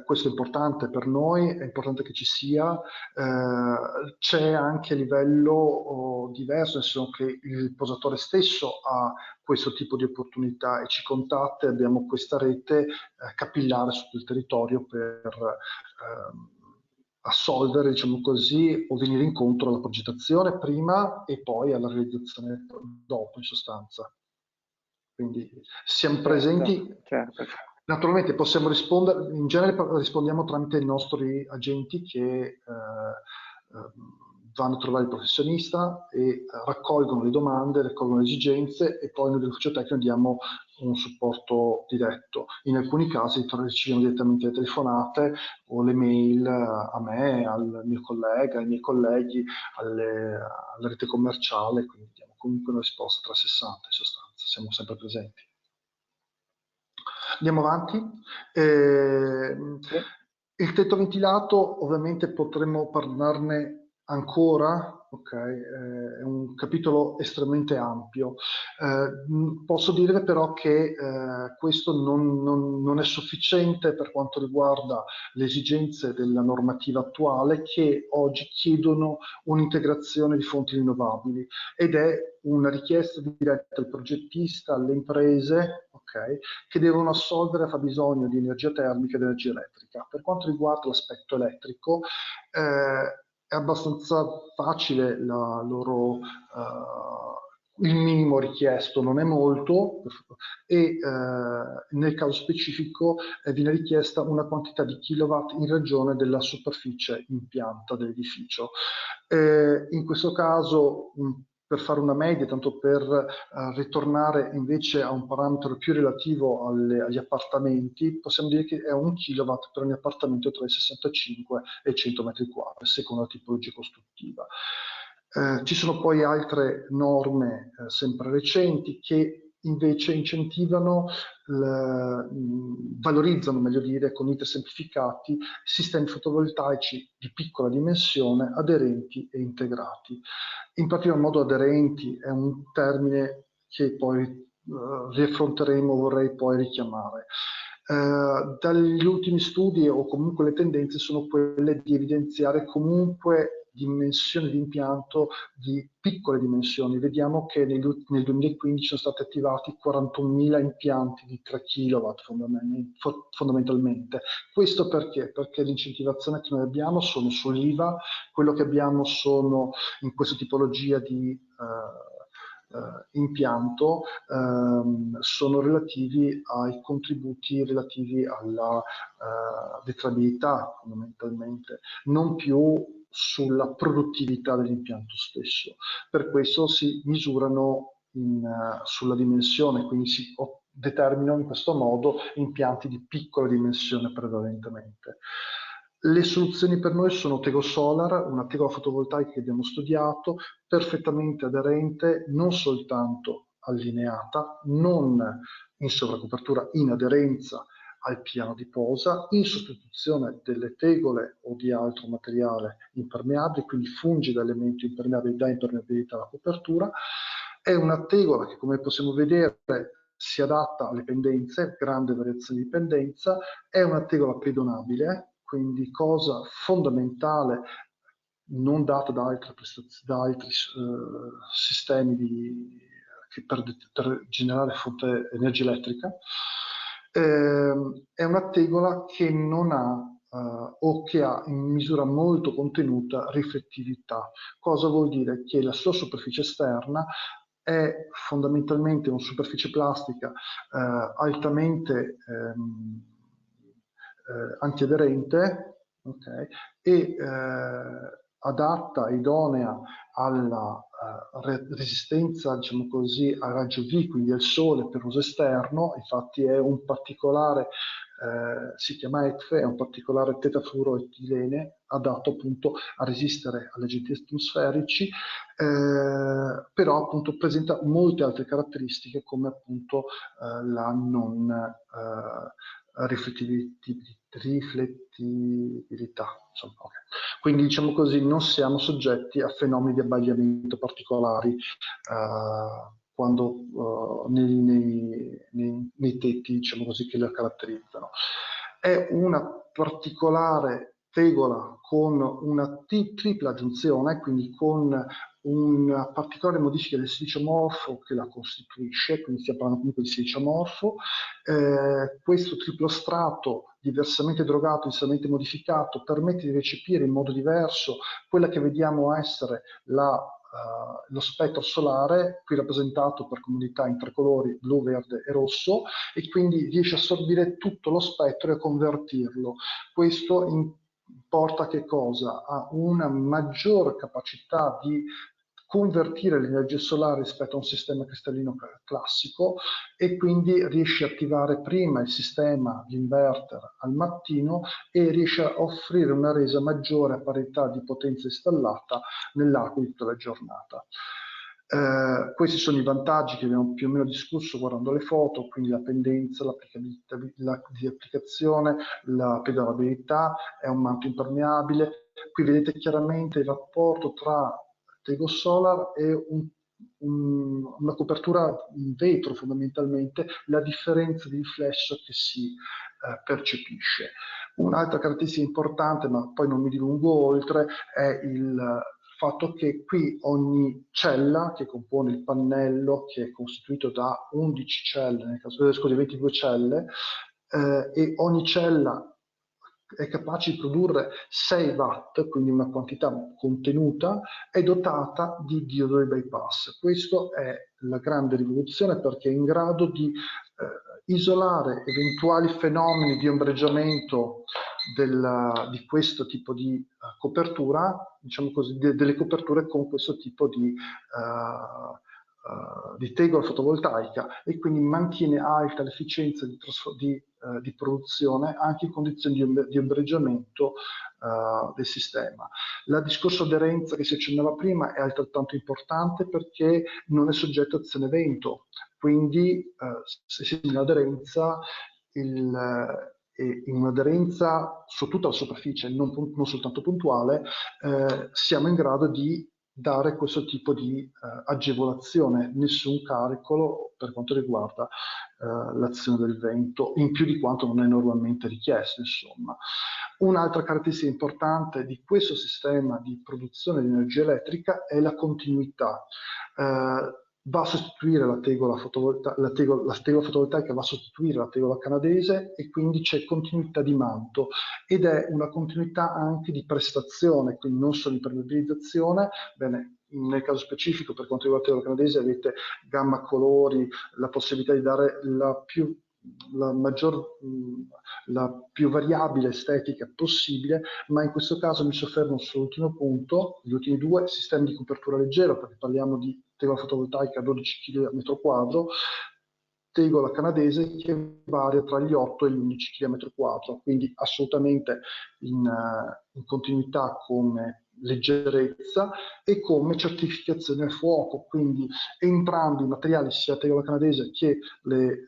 Questo è importante per noi, è importante che ci sia. C'è anche a livello diverso, nel senso che il posatore stesso ha questo tipo di opportunità e ci contatta, e abbiamo questa rete capillare su tutto il territorio per assolvere, diciamo così, o venire incontro alla progettazione prima e poi alla realizzazione dopo, in sostanza. quindi siamo presenti. Certo. Naturalmente possiamo rispondere, in genere rispondiamo tramite i nostri agenti che vanno a trovare il professionista e raccolgono le domande, raccolgono le esigenze e poi noi dell'ufficio tecnico diamo un supporto diretto. In alcuni casi riceviamo direttamente le telefonate o le mail a me, al mio collega, ai miei colleghi, alla rete commerciale, quindi diamo comunque una risposta 360 in sostanza, siamo sempre presenti. Andiamo avanti. Il tetto ventilato, ovviamente potremmo parlarne ancora, è un capitolo estremamente ampio. Posso dire però che questo non è sufficiente per quanto riguarda le esigenze della normativa attuale, che oggi chiedono un'integrazione di fonti rinnovabili ed è una richiesta diretta al progettista, alle imprese, che devono assolvere a fabbisogno di energia termica ed energia elettrica. Per quanto riguarda l'aspetto elettrico, è abbastanza facile il minimo richiesto non è molto e nel caso specifico viene richiesta una quantità di kilowatt in ragione della superficie impianta dell'edificio. In questo caso, per fare una media, tanto per ritornare invece a un parametro più relativo agli appartamenti, possiamo dire che è 1 kilowatt per ogni appartamento tra i 65 e i 100 metri quadri, secondo la tipologia costruttiva. Ci sono poi altre norme sempre recenti che invece incentivano, valorizzano, meglio dire, con iter semplificati, sistemi fotovoltaici di piccola dimensione, aderenti e integrati. In particolar modo aderenti è un termine che poi riaffronteremo, vorrei poi richiamare. Dagli ultimi studi o comunque le tendenze sono quelle di evidenziare comunque dimensioni di impianto di piccole dimensioni. Vediamo che nel 2015 sono stati attivati 41.000 impianti di 3 kW fondamentalmente. Questo perché? Perché l'incentivazione che noi abbiamo sono sull'IVA, quello che abbiamo sono in questa tipologia di impianto sono relativi ai contributi relativi alla detraibilità fondamentalmente, non più sulla produttività dell'impianto stesso. Per questo si misurano sulla dimensione, quindi si determinano in questo modo impianti di piccola dimensione prevalentemente. Le soluzioni per noi sono TegoSolar, una tegola fotovoltaica che abbiamo studiato, perfettamente aderente, non soltanto allineata, non in sovracopertura, in aderenza al piano di posa, in sostituzione delle tegole o di altro materiale impermeabile, quindi funge da elemento impermeabile, dà impermeabilità alla copertura. È una tegola che, come possiamo vedere, si adatta alle pendenze, grande variazione di pendenza, è una tegola pedonabile, quindi cosa fondamentale non data da altri sistemi per generare fonte energia elettrica. È una tegola che non ha o che ha in misura molto contenuta riflettività. Cosa vuol dire? Che la sua superficie esterna è fondamentalmente una superficie plastica altamente antiaderente, e adatta, idonea alla resistenza, diciamo così, a raggio V, quindi al sole per uso esterno. Infatti è un particolare, si chiama ETFE, è un particolare tetafluoroetilene adatto appunto a resistere agli agenti atmosferici, però appunto presenta molte altre caratteristiche come appunto la non riflettibilità. Insomma, okay. Quindi diciamo così non siamo soggetti a fenomeni di abbagliamento particolari quando nei tetti, diciamo così, che la caratterizzano. È una particolare tegola con una tripla giunzione, quindi con una particolare modifica del siliciomorfo che la costituisce, quindi stiamo parlando comunque di siliciomorfo. Questo triplo strato diversamente drogato, inizialmente modificato, permette di recepire in modo diverso quella che vediamo essere la lo spettro solare, qui rappresentato per comunità in tre colori, blu, verde e rosso, e quindi riesce a assorbire tutto lo spettro e a convertirlo. Questo porta che cosa? A una maggior capacità di convertire l'energia solare rispetto a un sistema cristallino classico, e quindi riesce a attivare prima il sistema di inverter al mattino e riesce a offrire una resa maggiore a parità di potenza installata nell'arco di tutta la giornata. Questi sono i vantaggi che abbiamo più o meno discusso guardando le foto, quindi la pendenza, l'applicabilità di applicazione, la pedalabilità, è un manto impermeabile. Qui vedete chiaramente il rapporto tra Tego Solar e una copertura in vetro fondamentalmente, la differenza di riflesso che si percepisce. Un'altra caratteristica importante, ma poi non mi dilungo oltre, è il fatto che qui ogni cella che compone il pannello, che è costituito da 11 celle, nel caso, scusi, 22 celle, e ogni cella è capace di produrre 6 watt, quindi una quantità contenuta, è dotata di diodo di bypass. Questa è la grande rivoluzione, perché è in grado di isolare eventuali fenomeni di ombreggiamento di questo tipo di copertura, diciamo così, delle coperture con questo tipo di tegola fotovoltaica, e quindi mantiene alta l'efficienza di produzione anche in condizioni di ombreggiamento del sistema. Il discorso aderenza che si accennava prima è altrettanto importante, perché non è soggetto a azione vento, quindi se si ha un'aderenza, in un'aderenza su tutta la superficie, non soltanto puntuale, siamo in grado di dare questo tipo di agevolazione, nessun calcolo per quanto riguarda l'azione del vento, in più di quanto non è normalmente richiesto, insomma. Un'altra caratteristica importante di questo sistema di produzione di energia elettrica è la continuità. Va a sostituire la tegola fotovoltaica va a sostituire la tegola canadese, e quindi c'è continuità di manto, ed è una continuità anche di prestazione, quindi non solo di permeabilizzazione. Bene, nel caso specifico, per quanto riguarda la tegola canadese, avete gamma colori, la possibilità di dare la più variabile estetica possibile, ma in questo caso mi soffermo sull'ultimo punto, gli ultimi due, sistemi di copertura leggero, perché parliamo di tegola fotovoltaica a 12 kg a metro quadro, tegola canadese che varia tra gli 8 e gli 11 kg a metro quadro, quindi assolutamente in continuità come leggerezza e come certificazione a fuoco, quindi entrambi i materiali, sia la tegola canadese che le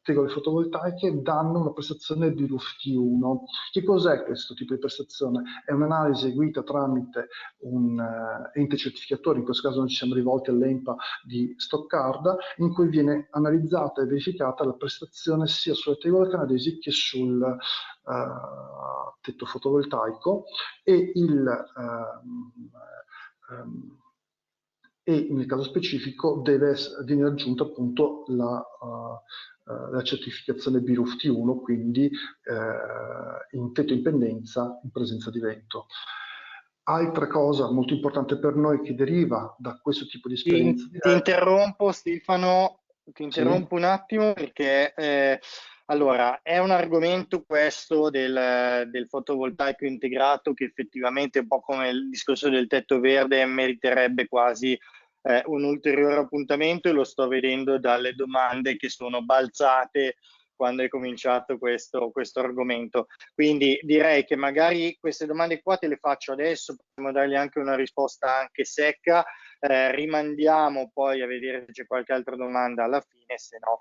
tegole fotovoltaiche, danno una prestazione di Roof T1. Che cos'è questo tipo di prestazione? È un'analisi eseguita tramite un ente certificatore, in questo caso noi ci siamo rivolti all'ENPA di Stoccarda, in cui viene analizzata e verificata la prestazione sia sulle tegole canadesi che sul tetto fotovoltaico, e nel caso specifico viene aggiunta appunto la certificazione BRUF T1, quindi in tetto in pendenza in presenza di vento. Altra cosa molto importante per noi che deriva da questo tipo di esperienza Ti interrompo, Stefano, ti interrompo un attimo, perché allora è un argomento questo del fotovoltaico integrato che effettivamente, un po' come il discorso del tetto verde, meriterebbe quasi un ulteriore appuntamento, e lo sto vedendo dalle domande che sono balzate quando è cominciato questo argomento. Quindi direi che magari queste domande qua te le faccio adesso, possiamo dargli anche una risposta anche secca. Rimandiamo poi a vedere se c'è qualche altra domanda alla fine, se no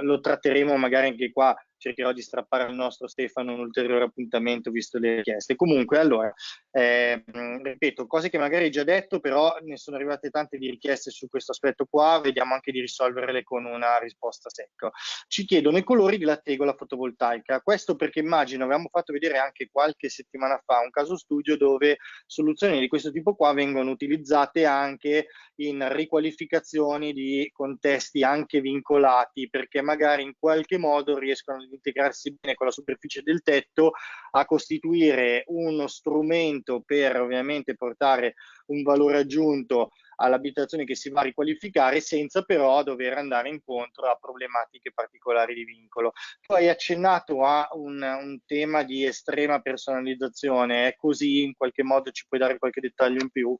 lo tratteremo magari anche qua. Cercherò di strappare al nostro Stefano un ulteriore appuntamento visto le richieste. Comunque, allora, ripeto, cose che magari hai già detto, però ne sono arrivate tante di richieste su questo aspetto qua, vediamo anche di risolverle con una risposta secca. Ci chiedono i colori della tegola fotovoltaica, questo perché immagino, avevamo fatto vedere anche qualche settimana fa un caso studio dove soluzioni di questo tipo qua vengono utilizzate anche in riqualificazioni di contesti anche vincolati, perché magari in qualche modo riescono ad integrarsi bene con la superficie del tetto, a costituire uno strumento per ovviamente portare un valore aggiunto all'abitazione che si va a riqualificare, senza però dover andare incontro a problematiche particolari di vincolo. Tu hai accennato a un tema di estrema personalizzazione, è così? In qualche modo ci puoi dare qualche dettaglio in più?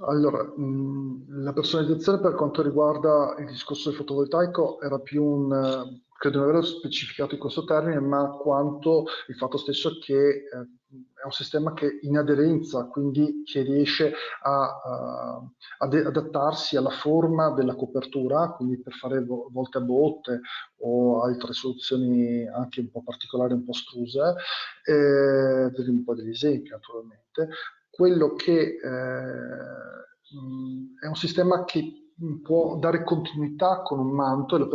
Allora, la personalizzazione per quanto riguarda il discorso del fotovoltaico era più credo di non averlo specificato in questo termine, ma quanto il fatto stesso che è un sistema che in aderenza, quindi che riesce ad adattarsi alla forma della copertura, quindi per fare volte a botte o altre soluzioni anche un po' particolari, un po' struse, vedremo un po' degli esempi naturalmente. Quello che è un sistema che può dare continuità con un manto, e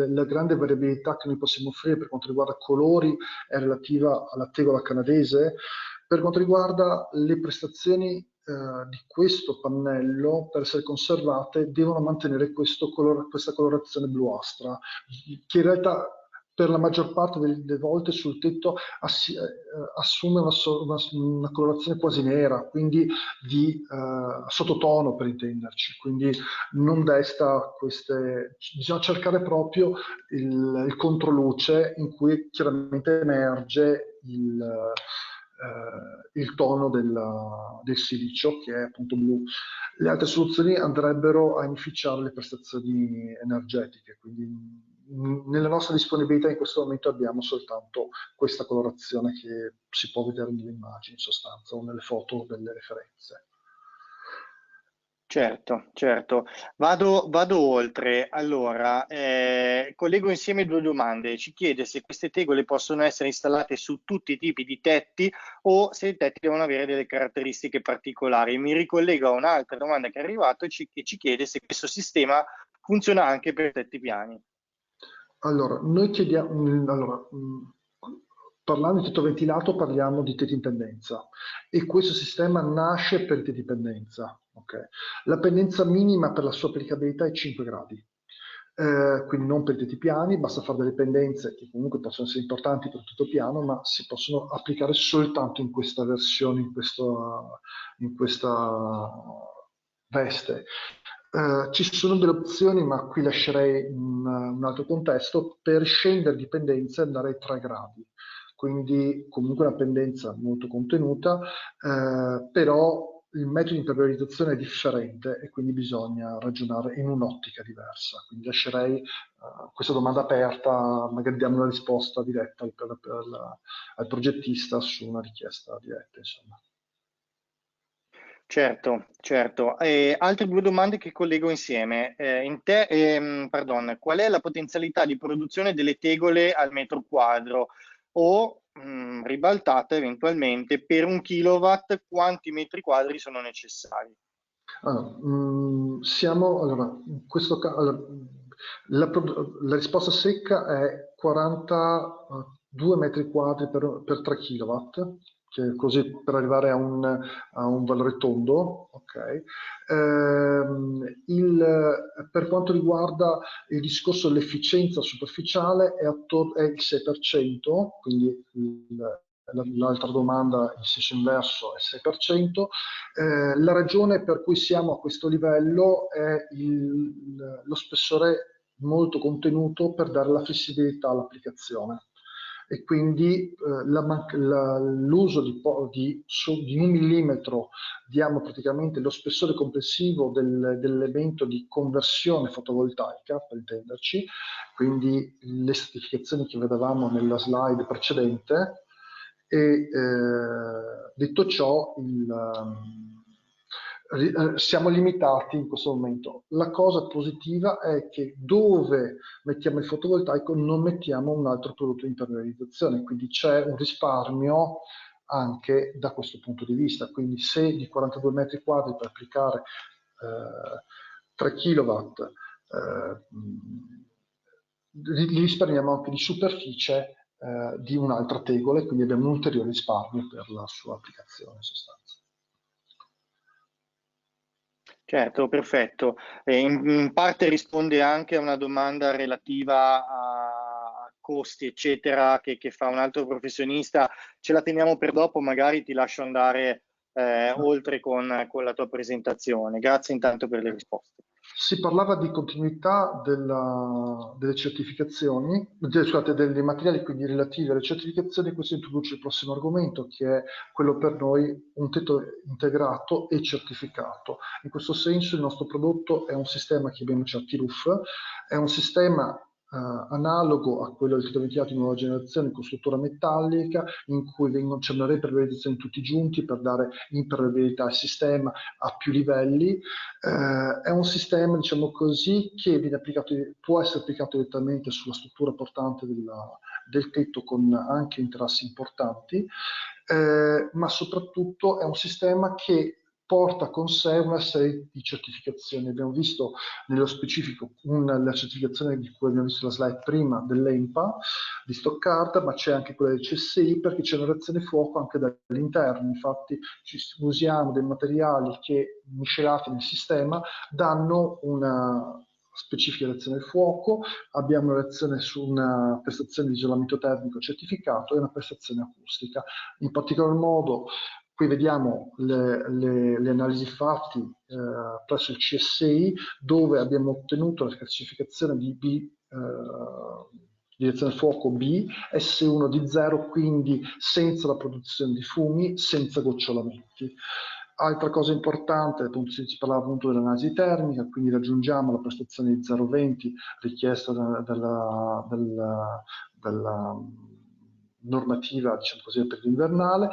la grande variabilità che noi possiamo offrire per quanto riguarda colori è relativa alla tegola canadese. Per quanto riguarda le prestazioni di questo pannello, per essere conservate, devono mantenere questa colorazione bluastra, che in realtà per la maggior parte delle volte sul tetto assume una colorazione quasi nera, quindi di sottotono per intenderci, quindi non desta bisogna cercare proprio il controluce in cui chiaramente emerge il tono del silicio, che è appunto blu. Le altre soluzioni andrebbero a inficiare le prestazioni energetiche, quindi nella nostra disponibilità in questo momento abbiamo soltanto questa colorazione che si può vedere nelle immagini in sostanza o nelle foto delle referenze. Certo, certo. Vado oltre. Allora, collego insieme due domande. Ci chiede se queste tegole possono essere installate su tutti i tipi di tetti o se i tetti devono avere delle caratteristiche particolari. Mi ricollego a un'altra domanda che è arrivata che ci chiede se questo sistema funziona anche per tetti piani. Allora, noi chiediamo, parlando di tetto ventilato parliamo di tetti in pendenza e questo sistema nasce per tetti in pendenza. Okay? La pendenza minima per la sua applicabilità è 5 gradi. Quindi non per i tetti piani, basta fare delle pendenze che comunque possono essere importanti per tutto il piano, ma si possono applicare soltanto in questa versione, in questa veste. Ci sono delle opzioni, ma qui lascerei un altro contesto. Per scendere di pendenza andrei 3 gradi, quindi comunque una pendenza molto contenuta, però il metodo di impermeabilizzazione è differente e quindi bisogna ragionare in un'ottica diversa. Quindi lascerei questa domanda aperta, magari diamo una risposta diretta al progettista su una richiesta diretta, insomma. Certo, certo. Altre due domande che collego insieme. Pardon, qual è la potenzialità di produzione delle tegole al metro quadro? O ribaltata eventualmente per 1 kilowatt, quanti metri quadri sono necessari? Allora, in questo caso, la risposta secca è 42 metri quadri per 3 kW, che così per arrivare a un valore tondo. Okay. Per quanto riguarda il discorso dell'efficienza superficiale è il 6%, quindi l'altra domanda in senso inverso è 6%. La ragione per cui siamo a questo livello è lo spessore molto contenuto per dare la flessibilità all'applicazione e quindi l'uso di 1 millimetro diamo praticamente lo spessore complessivo dell'elemento di conversione fotovoltaica, per intenderci, quindi le stratificazioni che vedevamo nella slide precedente. E detto ciò, siamo limitati in questo momento. La cosa positiva è che dove mettiamo il fotovoltaico non mettiamo un altro prodotto di impermeabilizzazione, quindi c'è un risparmio anche da questo punto di vista. Quindi se di 42 metri quadri per applicare 3 kW li risparmiamo anche di superficie di un'altra tegola e quindi abbiamo un ulteriore risparmio per la sua applicazione in sostanza. Certo, perfetto. In parte risponde anche a una domanda relativa a costi, eccetera, che fa un altro professionista. Ce la teniamo per dopo, magari ti lascio andare oltre con la tua presentazione. Grazie intanto per le risposte. Si parlava di continuità delle certificazioni, scusate, dei materiali quindi relativi alle certificazioni. Questo introduce il prossimo argomento, che è quello per noi un tetto integrato e certificato. In questo senso il nostro prodotto è un sistema che abbiamo CertiRoof, è un sistema analogo a quello del tetto ventilato di nuova generazione con struttura metallica, in cui c'è una repermeabilizzazione tutti giunti per dare impermeabilità al sistema a più livelli. È un sistema, diciamo così, che viene applicato, può essere applicato direttamente sulla struttura portante del tetto con anche interessi importanti, ma soprattutto è un sistema che porta con sé una serie di certificazioni. Abbiamo visto nello specifico la certificazione di cui abbiamo visto la slide prima dell'EMPA di Stoccarda, ma c'è anche quella del CSI, perché c'è una reazione fuoco anche dall'interno. Infatti usiamo dei materiali che miscelati nel sistema danno una specifica reazione al fuoco, abbiamo una reazione su una prestazione di isolamento termico certificato e una prestazione acustica. In particolar modo qui vediamo le analisi fatte presso il CSI, dove abbiamo ottenuto la classificazione di B, direzione fuoco B, S1 di 0, quindi senza la produzione di fumi, senza gocciolamenti. Altra cosa importante, appunto, si parlava appunto dell'analisi termica, quindi raggiungiamo la prestazione di 0,20 richiesta dalla normativa, diciamo così, del periodo invernale.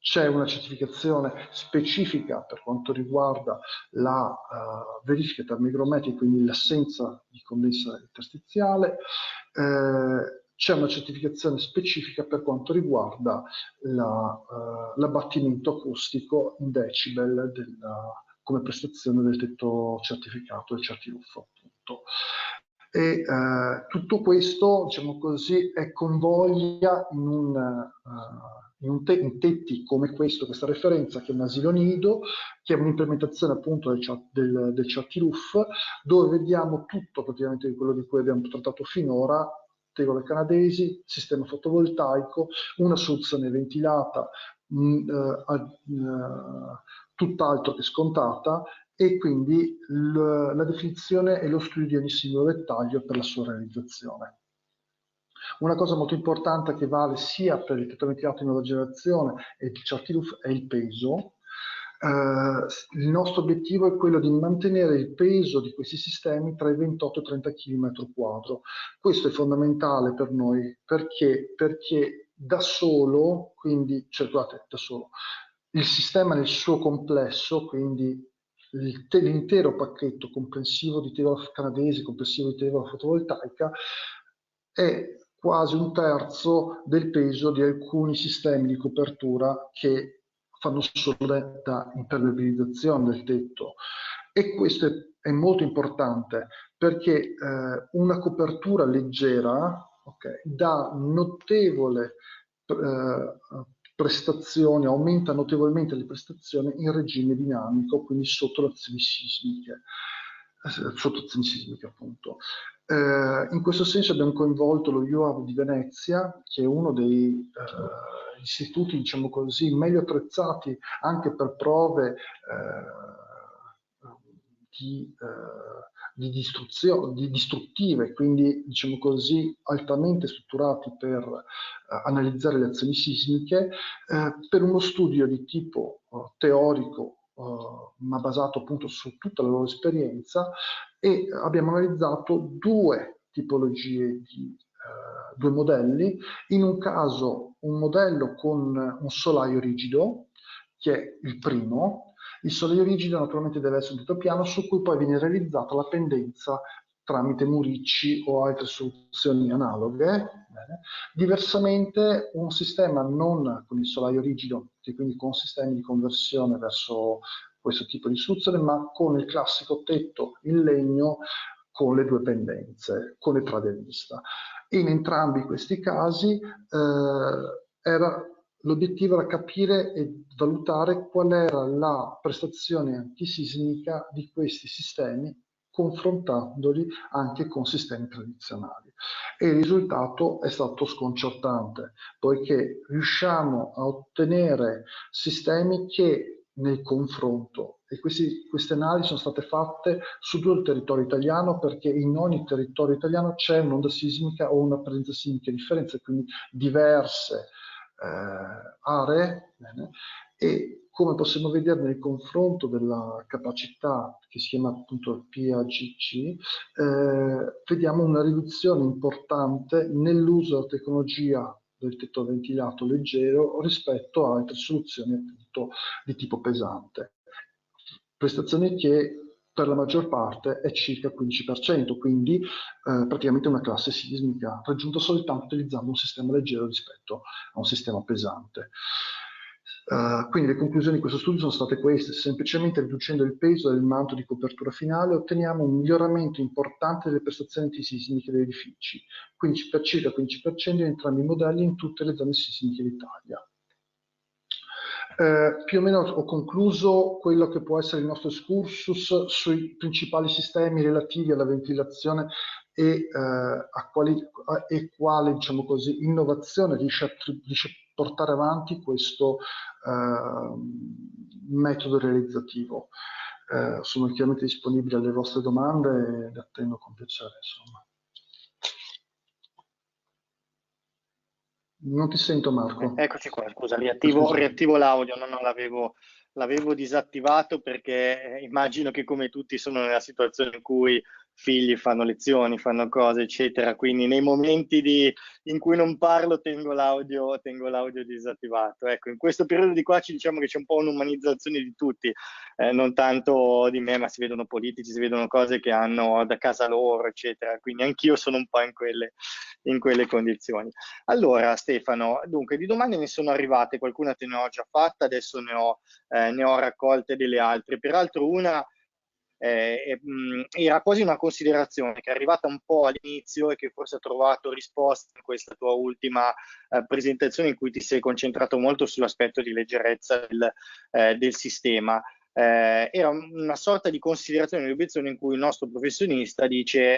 C'è una certificazione specifica per quanto riguarda la verifica termoigrometrica, quindi l'assenza di condensa interstiziale. C'è una certificazione specifica per quanto riguarda l'abbattimento acustico in decibel come prestazione del tetto certificato del CertiRoof, appunto. E tutto questo, diciamo così, è convoglia in tetti come questa referenza, che è un asilo nido, che è un'implementazione appunto del CertiRoof, dove vediamo tutto praticamente di quello di cui abbiamo trattato finora: tegole canadesi, sistema fotovoltaico, una soluzione ventilata, tutt'altro che scontata, e quindi la definizione e lo studio di ogni singolo dettaglio per la sua realizzazione. Una cosa molto importante che vale sia per il tetto ventilato di nuova generazione e il CertiRoof è il peso. Il nostro obiettivo è quello di mantenere il peso di questi sistemi tra i 28 e i 30 km². Questo è fondamentale per noi perché da solo, quindi, da solo, il sistema nel suo complesso, quindi l'intero pacchetto comprensivo di tegola canadese, comprensivo di tegola fotovoltaica, è quasi un terzo del peso di alcuni sistemi di copertura che fanno solo da impermeabilizzazione del tetto. E questo è molto importante perché una copertura leggera, okay, dà notevole prestazioni, aumenta notevolmente le prestazioni in regime dinamico, quindi sotto azioni sismiche, appunto. In questo senso abbiamo coinvolto lo UAV di Venezia, che è uno dei istituti, diciamo così, meglio attrezzati anche per prove distruttive, quindi, diciamo così, altamente strutturati per analizzare le azioni sismiche, per uno studio di tipo teorico, ma basato appunto su tutta la loro esperienza, e abbiamo analizzato due tipologie due modelli. In un caso un modello con un solaio rigido, che è il primo. Il solaio rigido naturalmente deve essere un tetto piano su cui poi viene realizzata la pendenza tramite muricci o altre soluzioni analoghe. Bene. Diversamente un sistema non con il solaio rigido, che quindi con sistemi di conversione verso questo tipo di soluzione, ma con il classico tetto in legno con le due pendenze, con le trave a vista. In entrambi questi casi era l'obiettivo era capire e valutare qual era la prestazione antisismica di questi sistemi, confrontandoli anche con sistemi tradizionali. E il risultato è stato sconcertante, poiché riusciamo a ottenere sistemi che nel confronto, e queste analisi sono state fatte su tutto il territorio italiano, perché in ogni territorio italiano c'è un'onda sismica o una presenza sismica differente, quindi diverse aree, bene, e come possiamo vedere nel confronto della capacità che si chiama appunto PAGC, vediamo una riduzione importante nell'uso della tecnologia del tetto ventilato leggero rispetto a altre soluzioni appunto di tipo pesante. Prestazione che per la maggior parte è circa il 15%, quindi praticamente una classe sismica raggiunta soltanto utilizzando un sistema leggero rispetto a un sistema pesante. Quindi le conclusioni di questo studio sono state queste: semplicemente riducendo il peso del manto di copertura finale otteniamo un miglioramento importante delle prestazioni antisismiche degli edifici, quindi per circa il 15% in entrambi i modelli in tutte le zone sismiche d'Italia. Più o meno ho concluso quello che può essere il nostro excursus sui principali sistemi relativi alla ventilazione e quale, diciamo così, innovazione riesce a portare avanti questo metodo realizzativo. Sono chiaramente disponibile alle vostre domande e le attendo con piacere, insomma. Non ti sento, Marco. Eccoci qua, scusa, riattivo l'audio, no, l'avevo disattivato perché immagino che come tutti sono nella situazione in cui figli fanno lezioni, fanno cose, eccetera, quindi nei momenti in cui non parlo tengo l'audio disattivato. Ecco, in questo periodo di qua diciamo che c'è un po' un'umanizzazione di tutti, non tanto di me, ma si vedono politici, si vedono cose che hanno da casa loro, eccetera, quindi anch'io sono un po' in quelle condizioni. Allora, Stefano, dunque di domande ne sono arrivate, qualcuna te ne ho già fatta, adesso ne ho raccolte delle altre. Peraltro una era quasi una considerazione che è arrivata un po' all'inizio e che forse ha trovato risposta in questa tua ultima presentazione in cui ti sei concentrato molto sull'aspetto di leggerezza del sistema. Era una sorta di considerazione di obiezione in cui il nostro professionista dice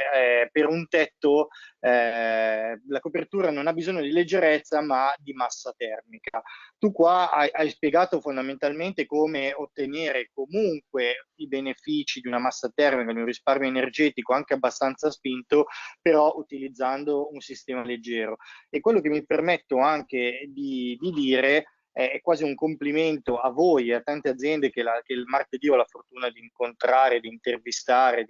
per un tetto la copertura non ha bisogno di leggerezza ma di massa termica. Tu qua hai spiegato fondamentalmente come ottenere comunque i benefici di una massa termica, di un risparmio energetico anche abbastanza spinto, però utilizzando un sistema leggero. E quello che mi permetto anche di dire è quasi un complimento a voi e a tante aziende che il martedì ho la fortuna di incontrare, di intervistare,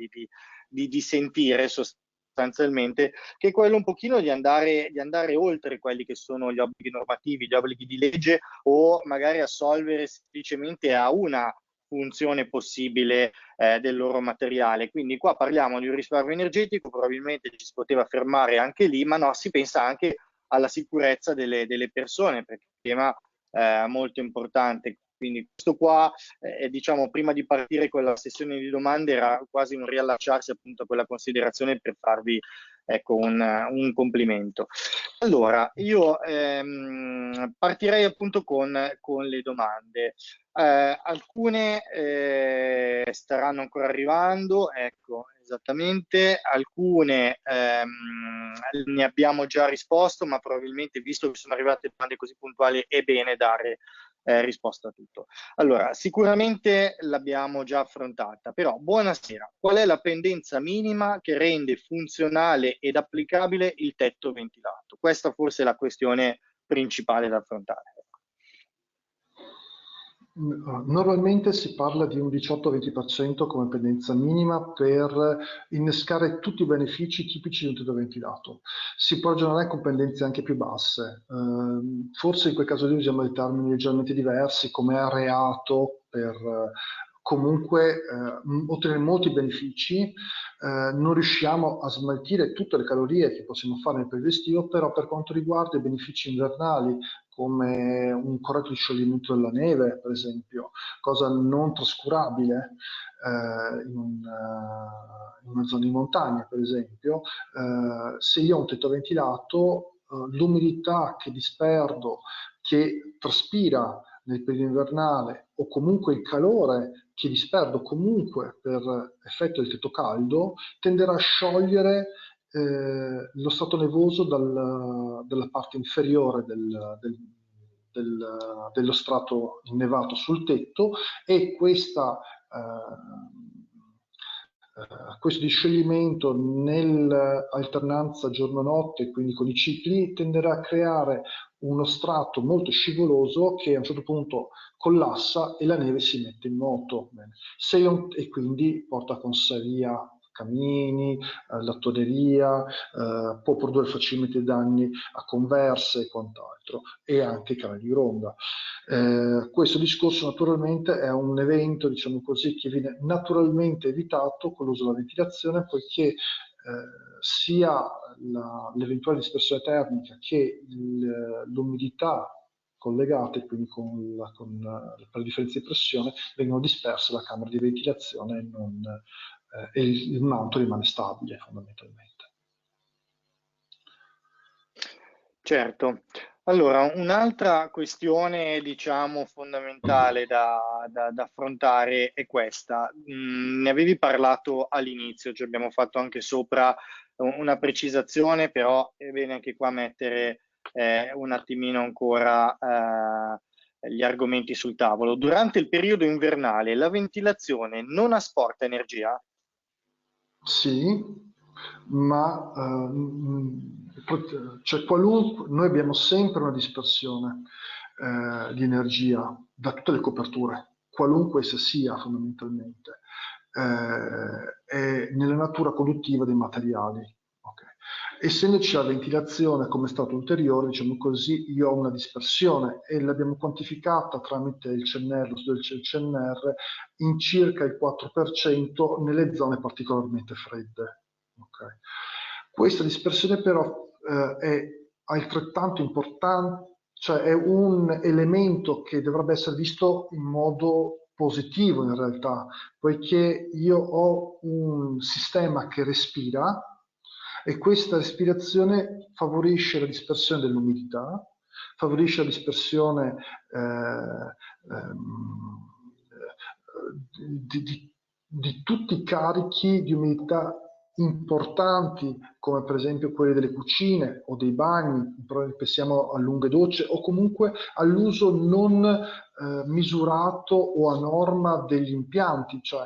di sentire sostanzialmente, che è quello un pochino di andare oltre quelli che sono gli obblighi normativi, gli obblighi di legge, o magari assolvere semplicemente a una funzione possibile del loro materiale. Quindi qua parliamo di un risparmio energetico, probabilmente ci si poteva fermare anche lì, ma no, si pensa anche alla sicurezza delle persone, perché è un tema molto importante. Quindi questo qua, diciamo, prima di partire con la sessione di domande era quasi un riallacciarsi appunto a quella considerazione per farvi, ecco, un complimento. Allora, io partirei appunto con le domande. Alcune staranno ancora arrivando, ecco, esattamente. Alcune ne abbiamo già risposto, ma probabilmente, visto che sono arrivate domande così puntuali, è bene dare risposta a tutto. Allora, sicuramente l'abbiamo già affrontata, però buonasera. Qual è la pendenza minima che rende funzionale ed applicabile il tetto ventilato? Questa forse è la questione principale da affrontare. Normalmente si parla di un 18-20% come pendenza minima per innescare tutti i benefici tipici di un tetto ventilato. Si può ragionare con pendenze anche più basse. Forse in quel caso lì usiamo dei termini leggermente diversi, come areato, per comunque ottenere molti benefici. Non riusciamo a smaltire tutte le calorie che possiamo fare nel periodo estivo, però per quanto riguarda i benefici invernali, come un corretto scioglimento della neve, per esempio, cosa non trascurabile in una zona di montagna, per esempio. Se io ho un tetto ventilato, l'umidità che disperdo che traspira nel periodo invernale o comunque il calore che disperdo comunque per effetto del tetto caldo tenderà a sciogliere lo strato nevoso dalla parte inferiore dello strato innevato sul tetto, e questo discioglimento nell'alternanza giorno-notte, quindi con i cicli, tenderà a creare uno strato molto scivoloso che a un certo punto collassa e la neve si mette in moto. E quindi porta con sé via camini, lattoneria, può produrre facilmente danni a converse e quant'altro, e anche canali di ronda. Questo discorso naturalmente è un evento, diciamo così, che viene naturalmente evitato con l'uso della ventilazione, poiché sia l'eventuale dispersione termica che l'umidità collegate, quindi con la differenza di pressione, vengono disperse dalla camera di ventilazione e il manto rimane stabile fondamentalmente. Certo. Allora, un'altra questione, diciamo, fondamentale da affrontare è questa. Ne avevi parlato all'inizio, ci abbiamo fatto anche sopra una precisazione, però è bene anche qua mettere un attimino ancora gli argomenti sul tavolo. Durante il periodo invernale la ventilazione non asporta energia? Sì, ma noi abbiamo sempre una dispersione di energia da tutte le coperture, qualunque essa sia fondamentalmente, è nella natura conduttiva dei materiali. Okay. Essendoci la ventilazione come stato ulteriore, diciamo così, io ho una dispersione e l'abbiamo quantificata tramite il CNR, lo studio del CNR, in circa il 4% nelle zone particolarmente fredde. Okay. Questa dispersione però è altrettanto importante, cioè è un elemento che dovrebbe essere visto in modo positivo in realtà, poiché io ho un sistema che respira e questa respirazione favorisce la dispersione dell'umidità, favorisce la dispersione di tutti i carichi di umidità importanti, come per esempio quelli delle cucine o dei bagni, pensiamo a lunghe docce, o comunque all'uso non misurato o a norma degli impianti. Cioè,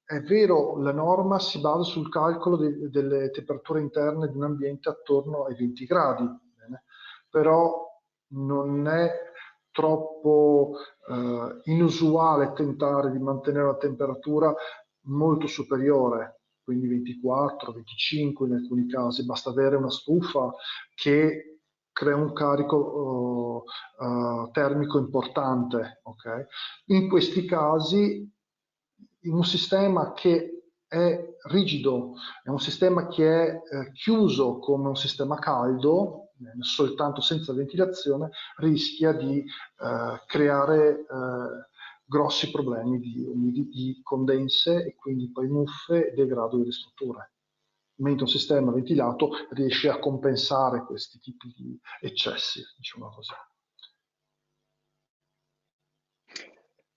è vero, la norma si basa sul calcolo delle temperature interne di un ambiente attorno ai 20 gradi, bene? Però non è troppo inusuale tentare di mantenere una temperatura molto superiore, quindi 24, 25 in alcuni casi. Basta avere una stufa che crea un carico termico importante. Okay? In questi casi, in un sistema che è rigido, è un sistema che è chiuso come un sistema caldo, soltanto senza ventilazione, rischia di creare grossi problemi di condense e quindi poi muffe e degrado delle strutture. Mentre un sistema ventilato riesce a compensare questi tipi di eccessi, diciamo così.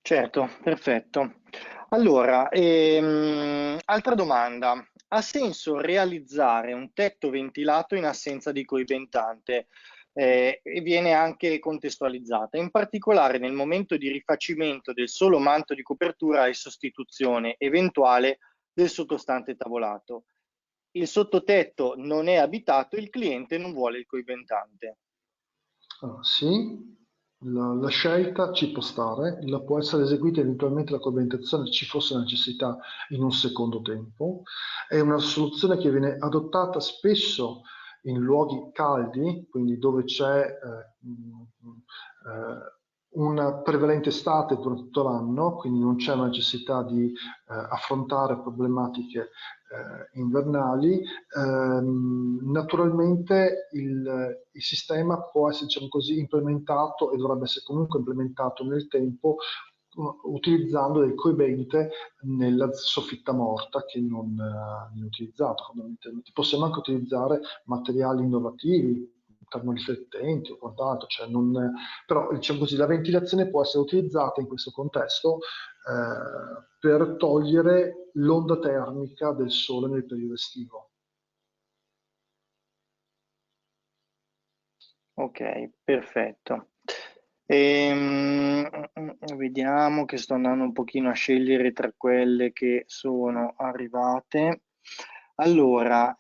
Certo, perfetto. Allora, altra domanda. Ha senso realizzare un tetto ventilato in assenza di coibentante? E viene anche contestualizzata, in particolare nel momento di rifacimento del solo manto di copertura e sostituzione eventuale del sottostante tavolato. Il sottotetto non è abitato, il cliente non vuole il coibentante. Sì, la scelta ci può stare, la può essere eseguita eventualmente la coibentazione ci fosse necessità in un secondo tempo. È una soluzione che viene adottata spesso in luoghi caldi, quindi dove c'è una prevalente estate durante tutto l'anno, quindi non c'è una necessità di affrontare problematiche invernali. Naturalmente il sistema può essere, diciamo così, implementato e dovrebbe essere comunque implementato nel tempo utilizzando del coibente nella soffitta morta che non è utilizzata. Fondamentalmente possiamo anche utilizzare materiali innovativi, termoriflettenti o quant'altro, cioè però diciamo così, la ventilazione può essere utilizzata in questo contesto per togliere l'onda termica del sole nel periodo estivo. Ok, perfetto. Vediamo che sto andando un pochino a scegliere tra quelle che sono arrivate. Allora,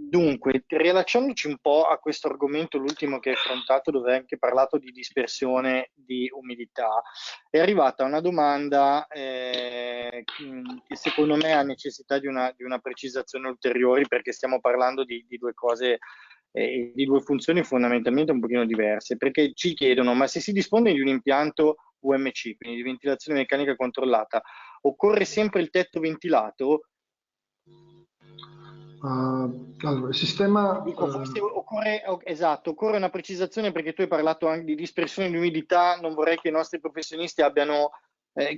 dunque, riallacciandoci un po' a questo argomento, l'ultimo che hai affrontato, dove hai anche parlato di dispersione di umidità, è arrivata una domanda che secondo me ha necessità di una precisazione ulteriore, perché stiamo parlando di due cose di due funzioni fondamentalmente un pochino diverse, perché ci chiedono: ma se si dispone di un impianto UMC, quindi di ventilazione meccanica controllata, occorre sempre il tetto ventilato? Allora, il sistema... Dico, forse occorre, esatto, occorre una precisazione, perché tu hai parlato anche di dispersione di umidità, non vorrei che i nostri professionisti abbiano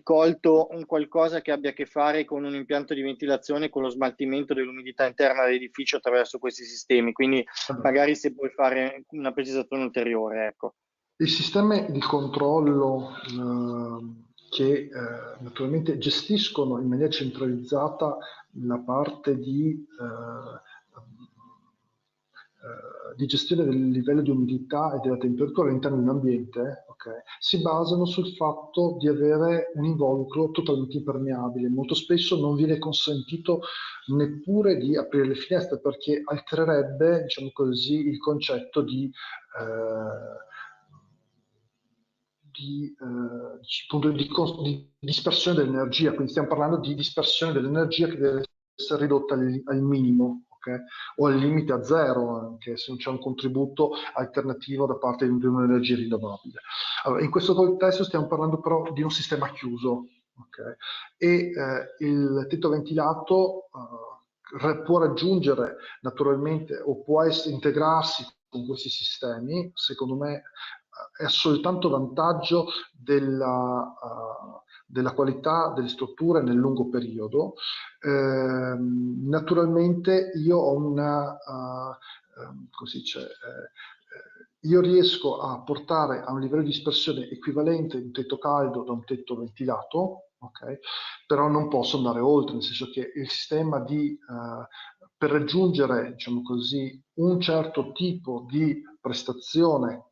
colto un qualcosa che abbia a che fare con un impianto di ventilazione, con lo smaltimento dell'umidità interna dell'edificio attraverso questi sistemi, quindi magari se puoi fare una precisazione ulteriore, ecco. I sistemi di controllo che naturalmente gestiscono in maniera centralizzata la parte di gestione del livello di umidità e della temperatura all'interno di un ambiente, okay, si basano sul fatto di avere un involucro totalmente impermeabile. Molto spesso non viene consentito neppure di aprire le finestre, perché altererebbe, diciamo così, il concetto di dispersione dell'energia. Quindi stiamo parlando di dispersione dell'energia che deve essere ridotta al minimo, okay? O al limite a zero, anche se non c'è un contributo alternativo da parte di un'energia rinnovabile. Allora, in questo contesto stiamo parlando però di un sistema chiuso, okay? E il tetto ventilato può raggiungere naturalmente o può integrarsi con questi sistemi. Secondo me è soltanto vantaggio della qualità delle strutture nel lungo periodo. Naturalmente io ho io riesco a portare a un livello di dispersione equivalente un tetto caldo da un tetto ventilato, okay? Però non posso andare oltre, nel senso che il sistema per raggiungere, diciamo così, un certo tipo di prestazione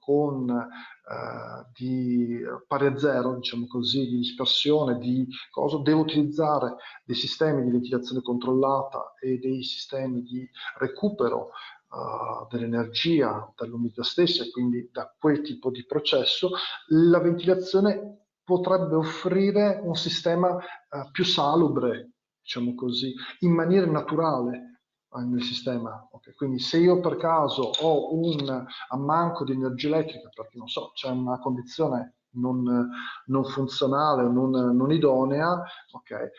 di pari a zero, diciamo così, di dispersione, devo utilizzare dei sistemi di ventilazione controllata e dei sistemi di recupero dell'energia dall'umidità stessa, e quindi da quel tipo di processo. La ventilazione potrebbe offrire un sistema più salubre, diciamo così, in maniera naturale nel sistema. Okay. Quindi se io per caso ho un ammanco di energia elettrica, perché non so, c'è una condizione non funzionale, non idonea, okay,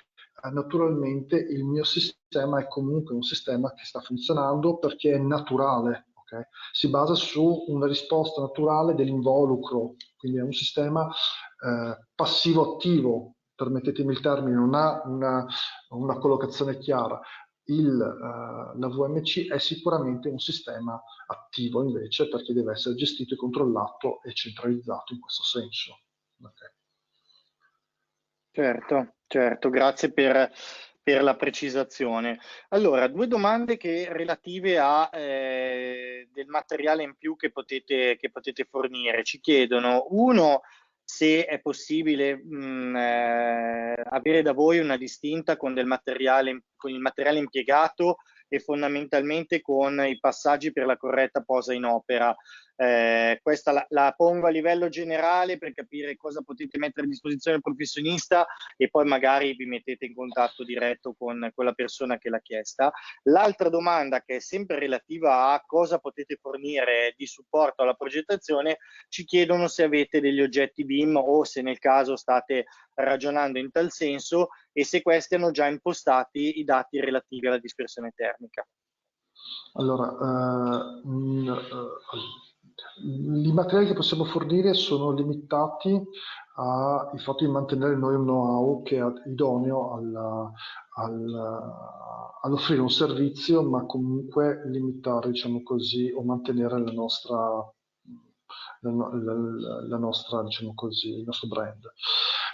naturalmente il mio sistema è comunque un sistema che sta funzionando perché è naturale. Okay. Si basa su una risposta naturale dell'involucro, quindi è un sistema passivo-attivo, permettetemi il termine, non ha una collocazione chiara. La VMC è sicuramente un sistema attivo invece, perché deve essere gestito e controllato e centralizzato in questo senso. Okay. Certo, certo, grazie per la precisazione. Allora, due domande relative a del materiale in più che potete fornire. Ci chiedono, uno, se è possibile avere da voi una distinta con il materiale impiegato e fondamentalmente con i passaggi per la corretta posa in opera. Questa la pongo a livello generale per capire cosa potete mettere a disposizione del professionista, e poi magari vi mettete in contatto diretto con la persona che l'ha chiesta. L'altra domanda, che è sempre relativa a cosa potete fornire di supporto alla progettazione, ci chiedono se avete degli oggetti BIM o se nel caso state ragionando in tal senso, e se questi hanno già impostati i dati relativi alla dispersione termica. Allora, I materiali che possiamo fornire sono limitati al fatto di mantenere noi un know-how che è idoneo all'offrire un servizio, ma comunque limitare, diciamo così, o mantenere diciamo così, il nostro brand.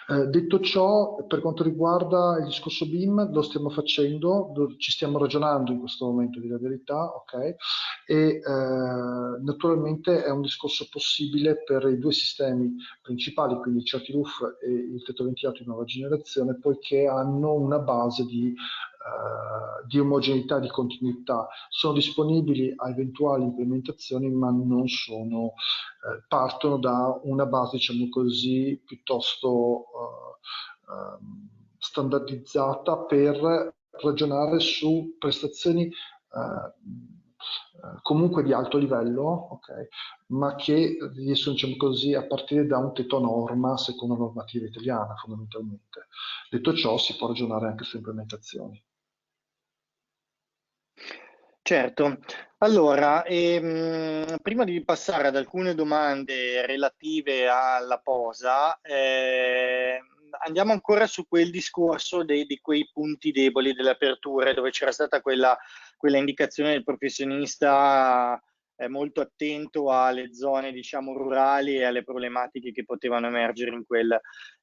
Detto ciò, per quanto riguarda il discorso BIM, lo stiamo facendo, ci stiamo ragionando in questo momento, di la verità, ok? E naturalmente è un discorso possibile per i due sistemi principali, quindi il Certi-Roof e il tetto ventilato di nuova generazione, poiché hanno una base di omogeneità, di continuità. Sono disponibili a eventuali implementazioni, ma non sono, partono da una base, diciamo così, piuttosto standardizzata per ragionare su prestazioni comunque di alto livello, okay, ma che riescono, diciamo così, a partire da un tetto a norma secondo la normativa italiana, fondamentalmente. Detto ciò, si può ragionare anche su implementazioni. Certo, allora, prima di passare ad alcune domande relative alla posa, andiamo ancora su quel discorso di quei punti deboli delle aperture, dove c'era stata quella indicazione del professionista molto attento alle zone, diciamo, rurali e alle problematiche che potevano emergere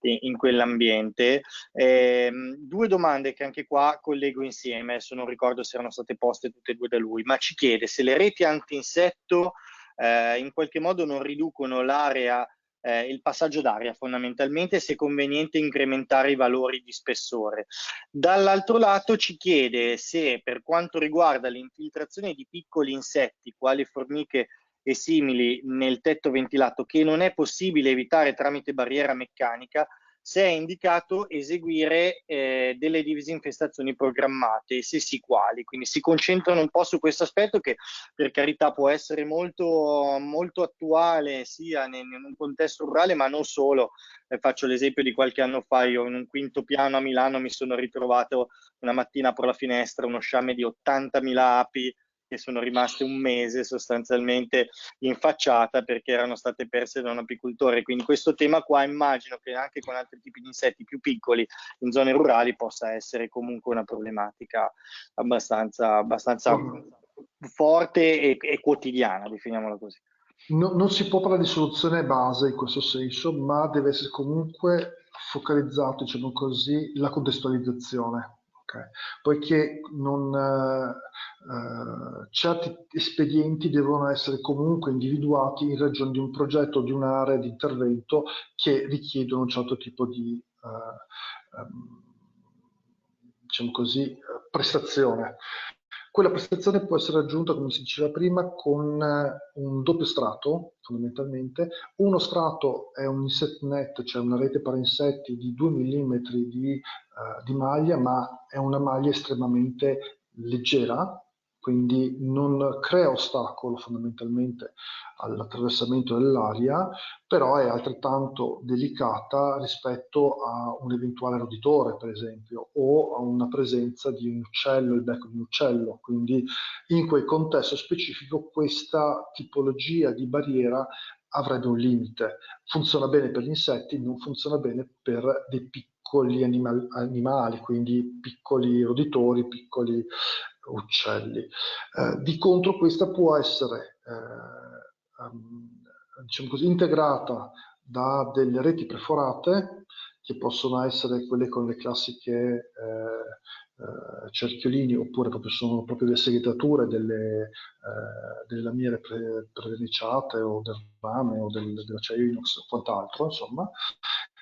in quell'ambiente. Due domande che anche qua collego insieme, adesso non ricordo se erano state poste tutte e due da lui, ma ci chiede se le reti anti-insetto in qualche modo non riducono l'area, il passaggio d'aria fondamentalmente, se è conveniente incrementare i valori di spessore. Dall'altro lato ci chiede se per quanto riguarda l'infiltrazione di piccoli insetti, quali formiche e simili nel tetto ventilato, che non è possibile evitare tramite barriera meccanica, se è indicato eseguire delle disinfestazioni programmate e se sì quali. Quindi si concentrano un po' su questo aspetto che per carità può essere molto, molto attuale sia in un contesto rurale ma non solo. Faccio l'esempio di qualche anno fa, io in un quinto piano a Milano mi sono ritrovato una mattina apro la finestra, uno sciame di 80.000 api che sono rimaste un mese sostanzialmente in facciata perché erano state perse da un apicoltore. Quindi questo tema qua immagino che anche con altri tipi di insetti più piccoli in zone rurali possa essere comunque una problematica abbastanza forte e quotidiana, definiamola così. Non si può parlare di soluzione base in questo senso, ma deve essere comunque focalizzato, diciamo così, la contestualizzazione. Okay? Poiché certi espedienti devono essere comunque individuati in ragione di un progetto o di un'area di intervento che richiedono un certo tipo di diciamo così, prestazione. Quella prestazione può essere raggiunta, come si diceva prima, con un doppio strato, fondamentalmente. Uno strato è un inset net, cioè una rete parainsetti di 2 mm di maglia, ma è una maglia estremamente leggera, quindi non crea ostacolo fondamentalmente all'attraversamento dell'aria, però è altrettanto delicata rispetto a un eventuale roditore, per esempio, o a una presenza di un uccello, il becco di un uccello. Quindi in quel contesto specifico questa tipologia di barriera avrebbe un limite. Funziona bene per gli insetti, non funziona bene per dei piccoli animali, quindi piccoli roditori, piccoli uccelli. Di contro questa può essere diciamo così, integrata da delle reti perforate che possono essere quelle con le classiche cerchiolini, oppure sono proprio le segretature delle lamiere preverniciate o del rame o dell'acciaio inox o quant'altro, insomma.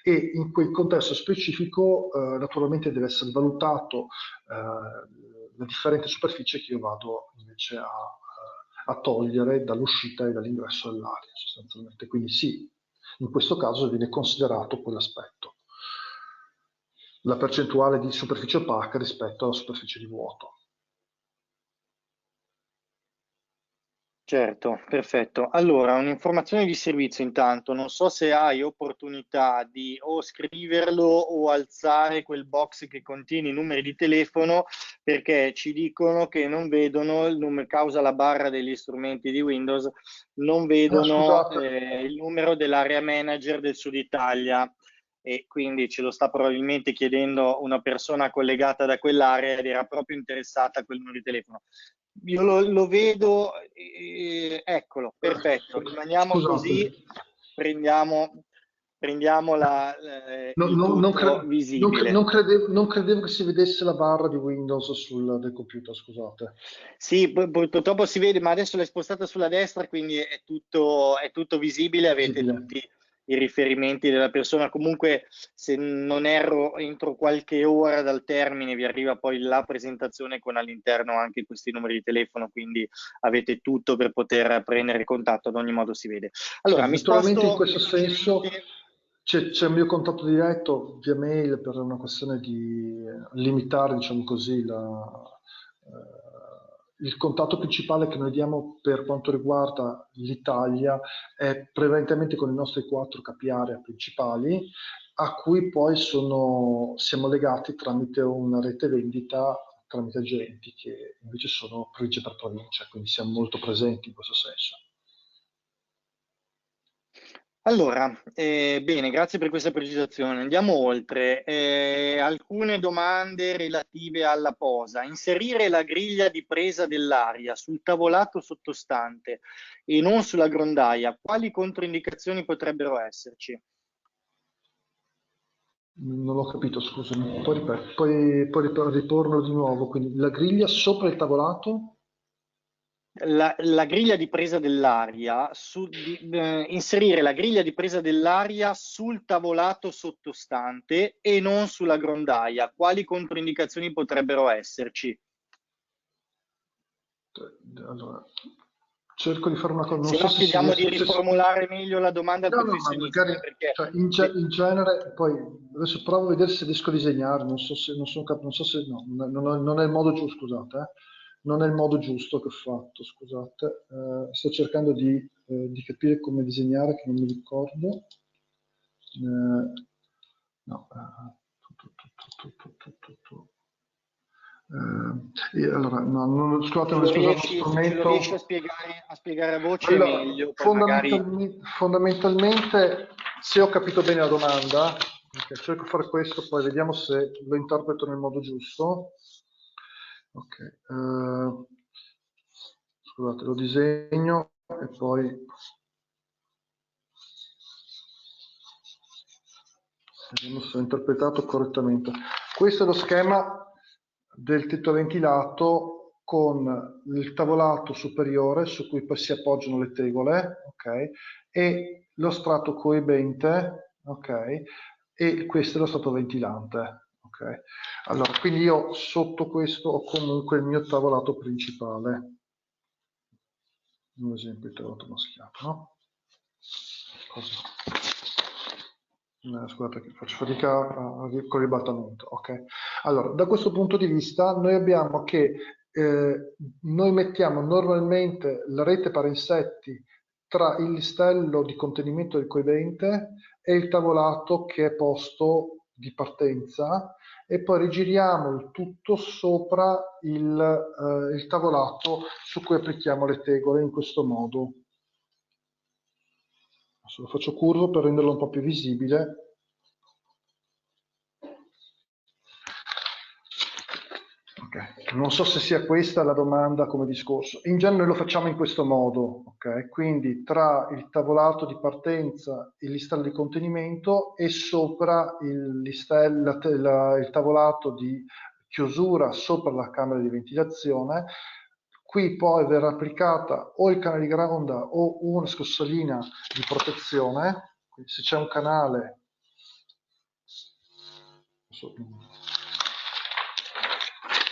E in quel contesto specifico naturalmente deve essere valutato la differente superficie che io vado invece a togliere dall'uscita e dall'ingresso dell'aria sostanzialmente. Quindi sì, in questo caso viene considerato quell'aspetto, la percentuale di superficie opaca rispetto alla superficie di vuoto. Certo, perfetto. Allora, un'informazione di servizio intanto, non so se hai opportunità di o scriverlo o alzare quel box che contiene i numeri di telefono, perché ci dicono che non vedono il numero, causa la barra degli strumenti di Windows, non Ah, vedono scusate. il numero dell'area manager del Sud Italia, e quindi ce lo sta probabilmente chiedendo una persona collegata da quell'area ed era proprio interessata a quel numero di telefono. Io lo vedo, eccolo, perfetto, rimaniamo Scusate. così, prendiamo il Non tutto visibile. non credevo che si vedesse la barra di Windows del computer, scusate. Sì, purtroppo si vede, ma adesso l'hai spostata sulla destra, quindi è tutto visibile, avete Visibile. tutti i riferimenti della persona. Comunque, se non erro, entro qualche ora dal termine vi arriva poi la presentazione con all'interno anche questi numeri di telefono, quindi avete tutto per poter prendere contatto, ad ogni modo si vede. Sì, Allora, mi naturalmente in sposto questo senso velocemente. c'è il mio contatto diretto via mail per una questione di limitare, diciamo così, il contatto principale che noi diamo per quanto riguarda l'Italia è prevalentemente con i nostri 4 capi area principali, a cui poi siamo legati tramite una rete vendita, tramite agenti che invece sono provincia per provincia, quindi siamo molto presenti in questo senso. Allora, bene, grazie per questa precisazione. Andiamo oltre. Alcune domande relative alla posa. Inserire la griglia di presa dell'aria sul tavolato sottostante e non sulla grondaia. Quali controindicazioni potrebbero esserci? Non l'ho capito, scusami. Puoi riporlo di nuovo. Quindi la griglia sopra il tavolato? La griglia di presa dell'aria, inserire la griglia di presa dell'aria sul tavolato sottostante e non sulla grondaia. Quali controindicazioni potrebbero esserci? Allora, cerco di fare una cosa. Non Se so no se si chiediamo riesce. di riformulare meglio la domanda al No, no, ma professionista, magari perché cioè, in genere, poi adesso provo a vedere se riesco a disegnare. Non so se, non so se no, non è il modo giusto, scusate. Non è il modo giusto che ho fatto, scusate. Sto cercando di capire come disegnare, che non mi ricordo. No, allora, no, scusate, non riesco a usare lo se ce lo strumento. riesci a spiegare a voce è Allora, meglio, poi magari. fondamentalmente, se ho capito bene la domanda, ok, cerco di fare questo, poi vediamo se lo interpreto nel modo giusto. Ok, scusate, lo disegno e poi vediamo se ho interpretato correttamente. Questo è lo schema del tetto ventilato con il tavolato superiore su cui poi si appoggiano le tegole, ok? E lo strato coibente, ok? E questo è lo strato ventilante, ok? Allora, quindi io sotto questo ho comunque il mio tavolato principale. Un esempio, il tavolato maschiato, no? Così. Scusate che faccio fatica con il ribaltamento. Ok. Allora, da questo punto di vista noi abbiamo che noi mettiamo normalmente la rete parensetti tra il listello di contenimento del coibente e il tavolato che è posto di partenza e poi rigiriamo il tutto sopra il tavolato su cui applichiamo le tegole in questo modo. Adesso lo faccio curvo per renderlo un po' più visibile. Okay. Non so se sia questa la domanda come discorso. In genere lo facciamo in questo modo, okay? Quindi tra il tavolato di partenza, il listello di contenimento e sopra il tavolato di chiusura sopra la camera di ventilazione. Qui poi verrà applicata o il canale di gronda o una scossalina di protezione. Quindi se c'è un canale, se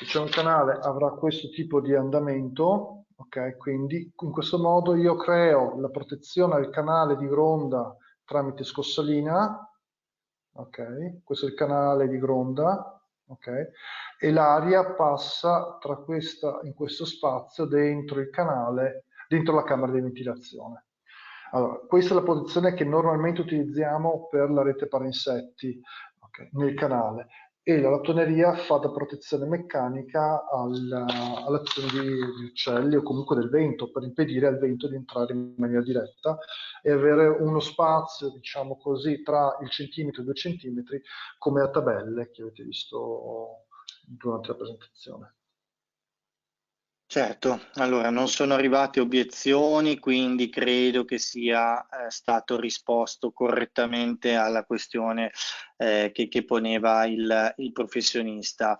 c'è un canale avrà questo tipo di andamento, ok? Quindi in questo modo io creo la protezione al canale di gronda tramite scossalina, ok? Questo è il canale di gronda, ok? E l'aria passa in questo spazio dentro il canale dentro la camera di ventilazione. Allora, questa è la posizione che normalmente utilizziamo per la rete parainsetti, okay, nel canale, e la lattoneria fa da protezione meccanica all'azione di uccelli o comunque del vento, per impedire al vento di entrare in maniera diretta e avere uno spazio, diciamo così, tra il centimetro e 2 centimetri, come a tabelle che avete visto durante la presentazione. Certo, allora non sono arrivate obiezioni, quindi credo che sia stato risposto correttamente alla questione che poneva il professionista.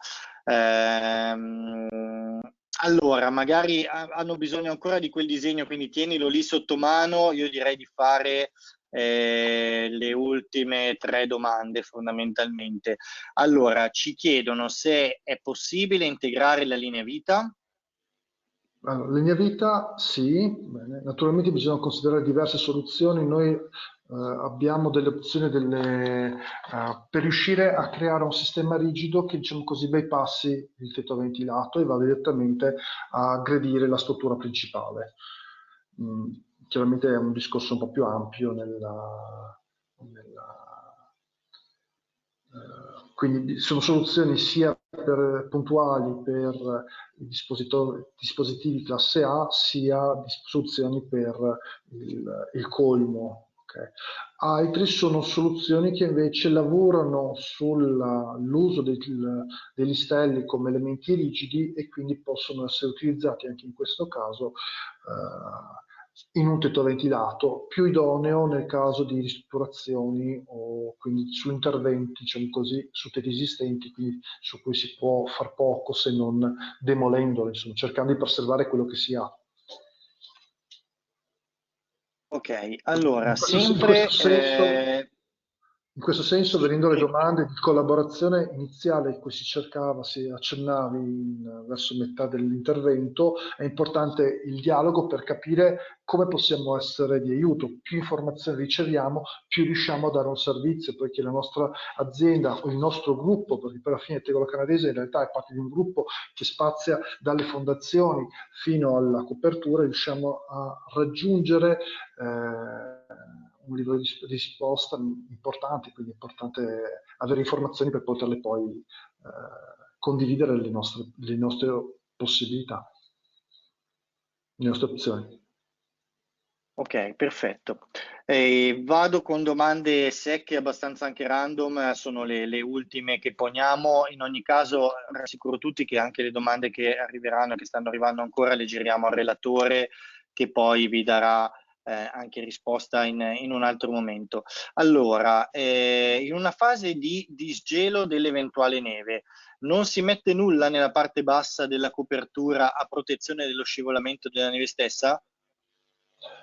Allora, magari hanno bisogno ancora di quel disegno, quindi tienilo lì sotto mano. Io direi di fare le ultime 3 domande fondamentalmente. Allora, ci chiedono se è possibile integrare la linea vita. Allora, linea vita, sì, bene. Naturalmente bisogna considerare diverse soluzioni. Noi abbiamo delle opzioni per riuscire a creare un sistema rigido che, diciamo così, bypassi il tetto ventilato e va direttamente a aggredire la struttura principale. Chiaramente è un discorso un po' più ampio quindi sono soluzioni sia puntuali per i dispositivi classe A, sia soluzioni per il colmo. Okay. Altri sono soluzioni che invece lavorano sull'uso degli stelli come elementi rigidi e quindi possono essere utilizzati anche in questo caso in un tetto ventilato, più idoneo nel caso di ristrutturazioni o quindi su interventi, diciamo così, su tetti esistenti, quindi su cui si può far poco se non demolendoli, insomma, cercando di preservare quello che si ha. Ok, allora, In sempre... questo senso, sì, venendo alle prego. domande di collaborazione iniziale in cui si cercava, si accennavi verso metà dell'intervento, è importante il dialogo per capire come possiamo essere di aiuto. Più informazioni riceviamo, più riusciamo a dare un servizio, poiché la nostra azienda o il nostro gruppo, perché per la fine Tegolo Canadese in realtà è parte di un gruppo che spazia dalle fondazioni fino alla copertura, riusciamo a raggiungere un livello di risposta importante, quindi è importante avere informazioni per poterle poi condividere le nostre possibilità, le nostre opzioni. Ok, perfetto. Vado con domande secche, abbastanza anche random, sono le ultime che poniamo. In ogni caso, rassicuro tutti che anche le domande che arriveranno, che stanno arrivando ancora, le giriamo al relatore, che poi vi darà anche risposta in un altro momento. Allora, in una fase di disgelo dell'eventuale neve, non si mette nulla nella parte bassa della copertura a protezione dello scivolamento della neve stessa?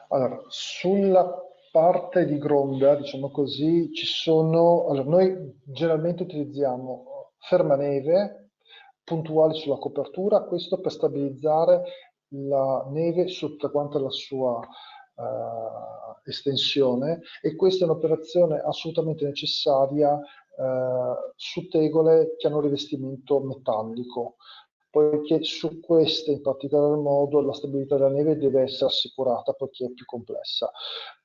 Allora, sulla parte di gronda, diciamo così, ci sono. Allora, noi generalmente utilizziamo fermaneve puntuali sulla copertura, questo per stabilizzare la neve su tutta quanta la sua estensione, e questa è un'operazione assolutamente necessaria su tegole che hanno rivestimento metallico, poiché su queste in particolar modo la stabilità della neve deve essere assicurata perché è più complessa.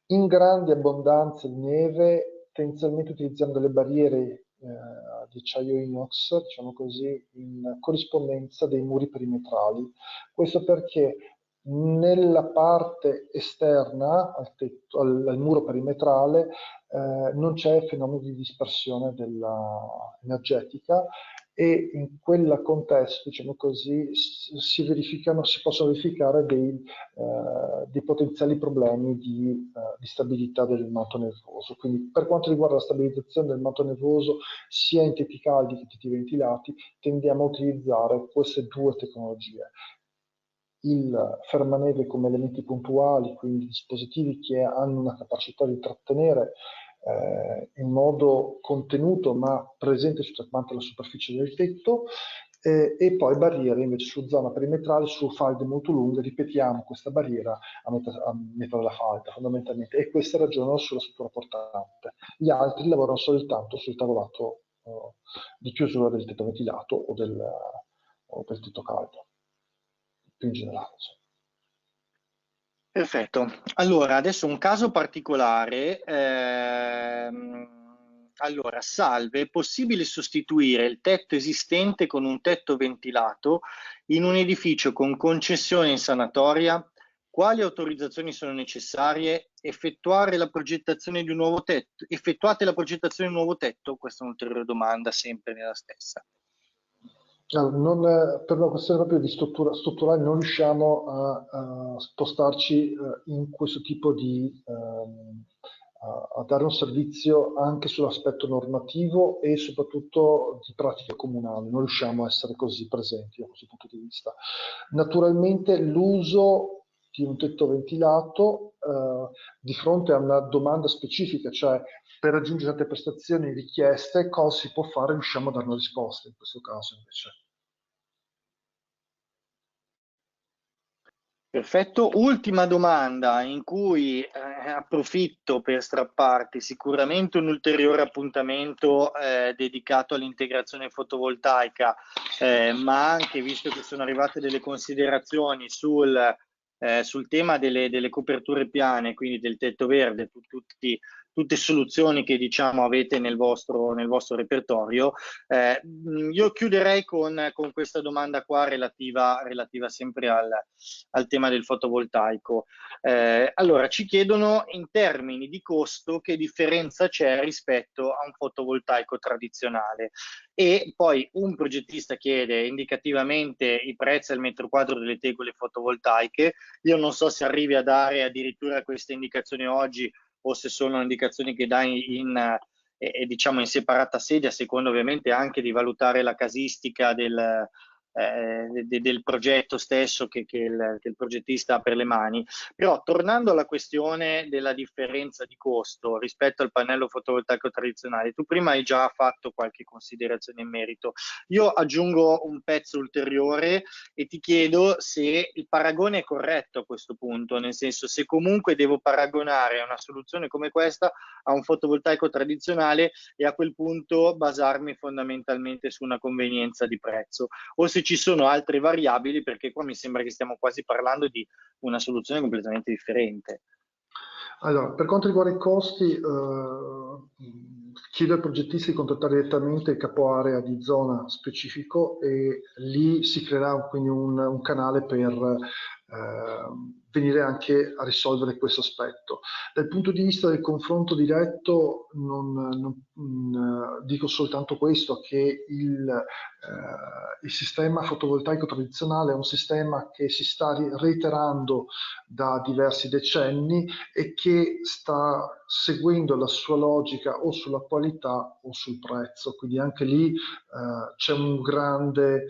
In grandi abbondanze di neve tendenzialmente utilizziamo delle barriere di acciaio inox, diciamo così, in corrispondenza dei muri perimetrali. Questo perché nella parte esterna al muro perimetrale non c'è fenomeno di dispersione energetica, e in quel contesto, diciamo così, si possono verificare dei potenziali problemi di stabilità del manto nervoso. Quindi per quanto riguarda la stabilizzazione del manto nervoso, sia in tetti caldi che in tetti ventilati, tendiamo a utilizzare queste due tecnologie. Il fermaneve come elementi puntuali, quindi dispositivi che hanno una capacità di trattenere in modo contenuto ma presente su tutta quanta la superficie del tetto, e poi barriere invece su zona perimetrale, su falde molto lunghe, ripetiamo questa barriera a metà della falda fondamentalmente, e queste ragionano sulla struttura portante. Gli altri lavorano soltanto sul tavolato di chiusura del tetto ventilato o del tetto caldo, più in generale. Perfetto. Allora, adesso un caso particolare. Allora, salve, è possibile sostituire il tetto esistente con un tetto ventilato in un edificio con concessione in sanatoria? Quali autorizzazioni sono necessarie? Effettuare la progettazione di un nuovo tetto? Effettuate la progettazione di un nuovo tetto? Questa è un'ulteriore domanda, sempre nella stessa. Per una questione proprio di strutturale non riusciamo a spostarci in questo tipo a dare un servizio anche sull'aspetto normativo e soprattutto di pratica comunale, non riusciamo a essere così presenti da questo punto di vista. Naturalmente l'uso di un tetto ventilato di fronte a una domanda specifica, cioè per raggiungere certe prestazioni richieste, cosa si può fare? Riusciamo a dare una risposta in questo caso invece. Perfetto. Ultima domanda in cui approfitto per strapparti sicuramente un ulteriore appuntamento dedicato all'integrazione fotovoltaica, ma anche visto che sono arrivate delle considerazioni sul tema delle coperture piane, quindi del tetto verde, tutte soluzioni che diciamo avete nel vostro repertorio. Io chiuderei con questa domanda qua relativa sempre al tema del fotovoltaico. Allora, ci chiedono in termini di costo che differenza c'è rispetto a un fotovoltaico tradizionale. E poi un progettista chiede indicativamente i prezzi al metro quadro delle tegole fotovoltaiche. Io non so se arrivi a dare addirittura queste indicazioni oggi o se sono indicazioni che dai diciamo in separata sede, a seconda ovviamente anche di valutare la casistica del progetto stesso che il progettista ha per le mani. Però tornando alla questione della differenza di costo rispetto al pannello fotovoltaico tradizionale, tu prima hai già fatto qualche considerazione in merito. Io aggiungo un pezzo ulteriore e ti chiedo se il paragone è corretto a questo punto, nel senso se comunque devo paragonare una soluzione come questa a un fotovoltaico tradizionale e a quel punto basarmi fondamentalmente su una convenienza di prezzo, o se ci sono altre variabili, perché qua mi sembra che stiamo quasi parlando di una soluzione completamente differente. Allora, per quanto riguarda i costi, chiedo ai progettisti di contattare direttamente il capo area di zona specifico e lì si creerà quindi un canale per venire anche a risolvere questo aspetto. Dal punto di vista del confronto diretto, dico soltanto questo, che il sistema fotovoltaico tradizionale è un sistema che si sta reiterando da diversi decenni e che sta seguendo la sua logica o sulla qualità o sul prezzo. Quindi anche lì c'è una grande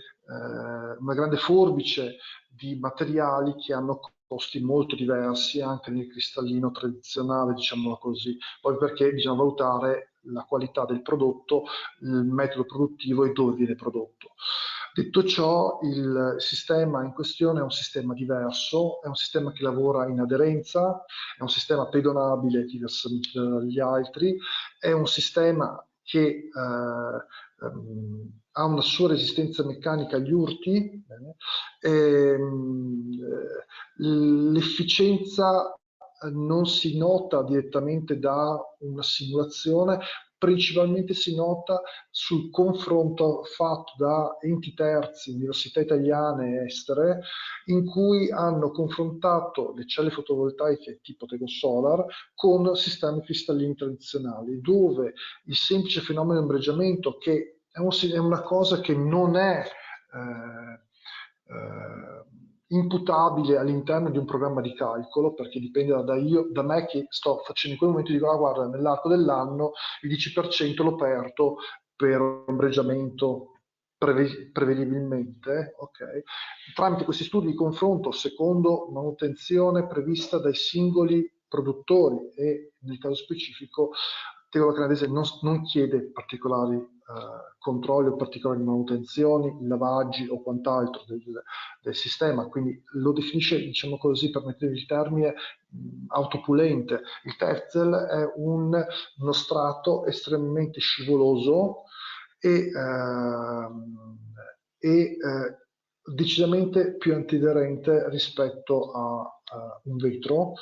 forbice di materiali che hanno costi molto diversi anche nel cristallino tradizionale, diciamolo così, poi perché bisogna valutare la qualità del prodotto, il metodo produttivo e dove viene prodotto. Detto ciò, il sistema in questione è un sistema diverso, è un sistema che lavora in aderenza, è un sistema pedonabile diversamente dagli altri, è un sistema che ha una sua resistenza meccanica agli urti, l'efficienza non si nota direttamente da una simulazione, principalmente si nota sul confronto fatto da enti terzi, università italiane e estere, in cui hanno confrontato le celle fotovoltaiche tipo Tegosolar con sistemi cristallini tradizionali, dove il semplice fenomeno di ombreggiamento, che è una cosa che non è imputabile all'interno di un programma di calcolo, perché dipende da me che sto facendo in quel momento, dico, guarda, nell'arco dell'anno il 10% lo perdo per ombreggiamento prevedibilmente, okay? Tramite questi studi di confronto secondo manutenzione prevista dai singoli produttori e nel caso specifico Tegola Canadese non chiede particolari controlli o particolari manutenzioni, lavaggi o quant'altro del sistema, quindi lo definisce, diciamo così, per mettere il termine, autopulente. Il Tetzel è uno strato estremamente scivoloso e decisamente più antiaderente rispetto un vetro,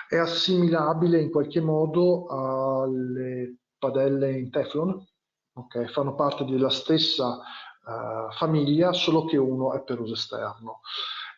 è assimilabile in qualche modo alle padelle in Teflon, okay? Fanno parte della stessa famiglia, solo che uno è per uso esterno.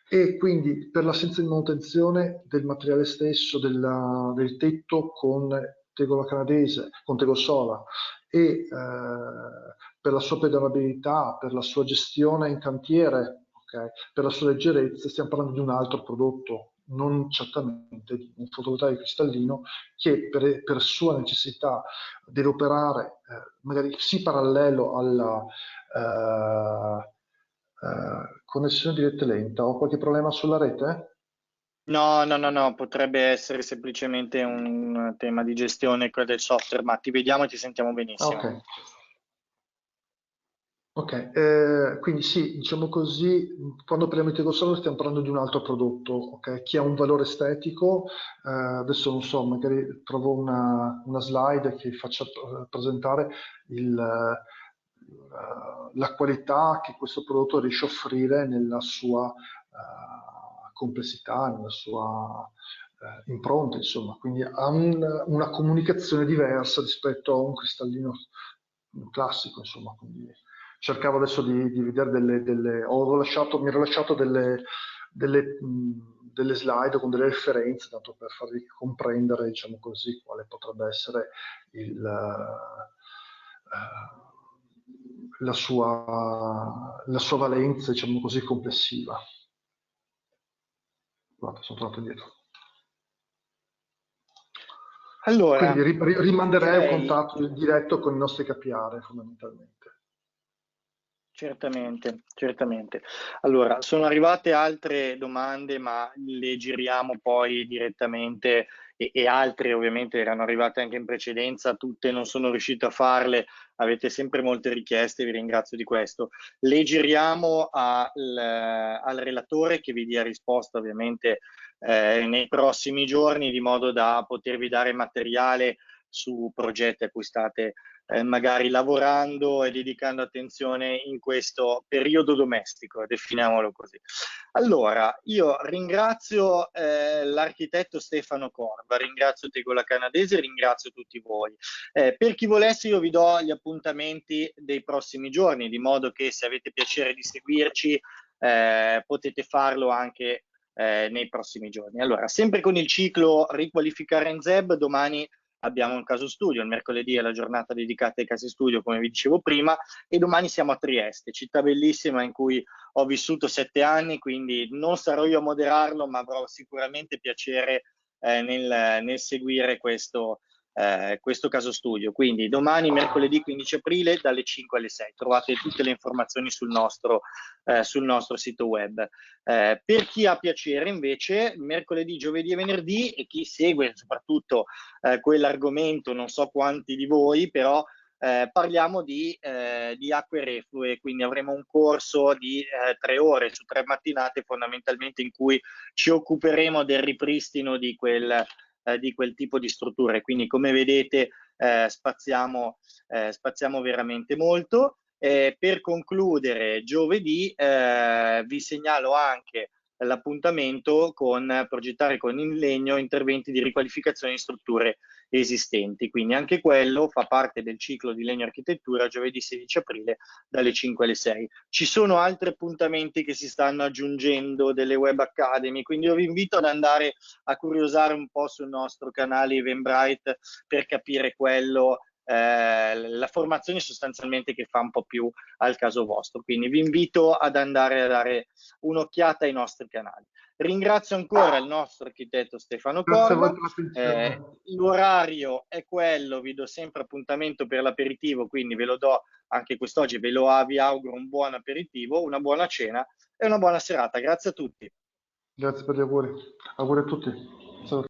E quindi per l'assenza di manutenzione del materiale stesso, del tetto con tegola canadese, con tegosola, e per la sua pedonabilità, per la sua gestione in cantiere, okay, per la sua leggerezza, stiamo parlando di un altro prodotto, non certamente di un fotovoltaico cristallino che per sua necessità deve operare magari sì parallelo alla connessione di rete lenta. Ho qualche problema sulla rete? No, no, no, no, potrebbe essere semplicemente un tema di gestione del software, ma ti vediamo e ti sentiamo Ah, ok. benissimo. Ok, quindi sì, diciamo così, quando parliamo di Tegosolo stiamo parlando di un altro prodotto, ok, che ha un valore estetico. Adesso non so, magari trovo una slide che faccia presentare la qualità che questo prodotto riesce a offrire nella sua complessità, nella sua impronta, insomma, quindi ha una comunicazione diversa rispetto a un cristallino classico, insomma, quindi cercavo adesso di vedere mi ero lasciato delle slide con delle referenze, tanto per farvi comprendere, diciamo così, quale potrebbe essere la sua valenza, diciamo così, complessiva. Guarda, sono tornato indietro. Allora, Quindi rimanderei un direi contatto diretto con i nostri capiare, fondamentalmente. certamente, certamente. Allora, sono arrivate altre domande, ma le giriamo poi direttamente e altre ovviamente erano arrivate anche in precedenza, tutte non sono riuscito a farle, avete sempre molte richieste, vi ringrazio di questo. Le giriamo al relatore che vi dia risposta ovviamente nei prossimi giorni, di modo da potervi dare materiale su progetti a cui state magari lavorando e dedicando attenzione in questo periodo domestico, definiamolo così. Allora, io ringrazio l'architetto Stefano Corva, ringrazio Tegola Canadese, ringrazio tutti voi. Per chi volesse io vi do gli appuntamenti dei prossimi giorni, di modo che se avete piacere di seguirci potete farlo anche nei prossimi giorni. Allora, sempre con il ciclo Riqualificare in ZEB, domani abbiamo un caso studio, il mercoledì è la giornata dedicata ai casi studio, come vi dicevo prima, e domani siamo a Trieste, città bellissima in cui ho vissuto 7 anni, quindi non sarò io a moderarlo, ma avrò sicuramente piacere nel seguire questo caso studio. Quindi domani, mercoledì 15 aprile, dalle 5 alle 6. Trovate tutte le informazioni sul nostro sito web. Per chi ha piacere, invece, mercoledì, giovedì e venerdì, e chi segue soprattutto quell'argomento, non so quanti di voi, però parliamo di acque reflue, quindi avremo un corso di 3 ore su 3 mattinate fondamentalmente in cui ci occuperemo del ripristino di quel tipo di strutture. Quindi come vedete spaziamo veramente molto. Per concludere, giovedì vi segnalo anche l'appuntamento con progettare con il legno interventi di riqualificazione di strutture esistenti, quindi anche quello fa parte del ciclo di legno architettura giovedì 16 aprile dalle 5 alle 6. Ci sono altri appuntamenti che si stanno aggiungendo delle web academy, quindi io vi invito ad andare a curiosare un po' sul nostro canale Eventbrite per capire quello la formazione sostanzialmente che fa un po' più al caso vostro, quindi vi invito ad andare a dare un'occhiata ai nostri canali. Ringrazio ancora il nostro architetto Stefano Grazie a voi Corva, per l'attenzione. l'orario è quello, vi do sempre appuntamento per l'aperitivo, quindi ve lo do anche quest'oggi, vi auguro un buon aperitivo, una buona cena e una buona serata. Grazie a tutti. Grazie per gli auguri. Auguri a tutti. Ciao.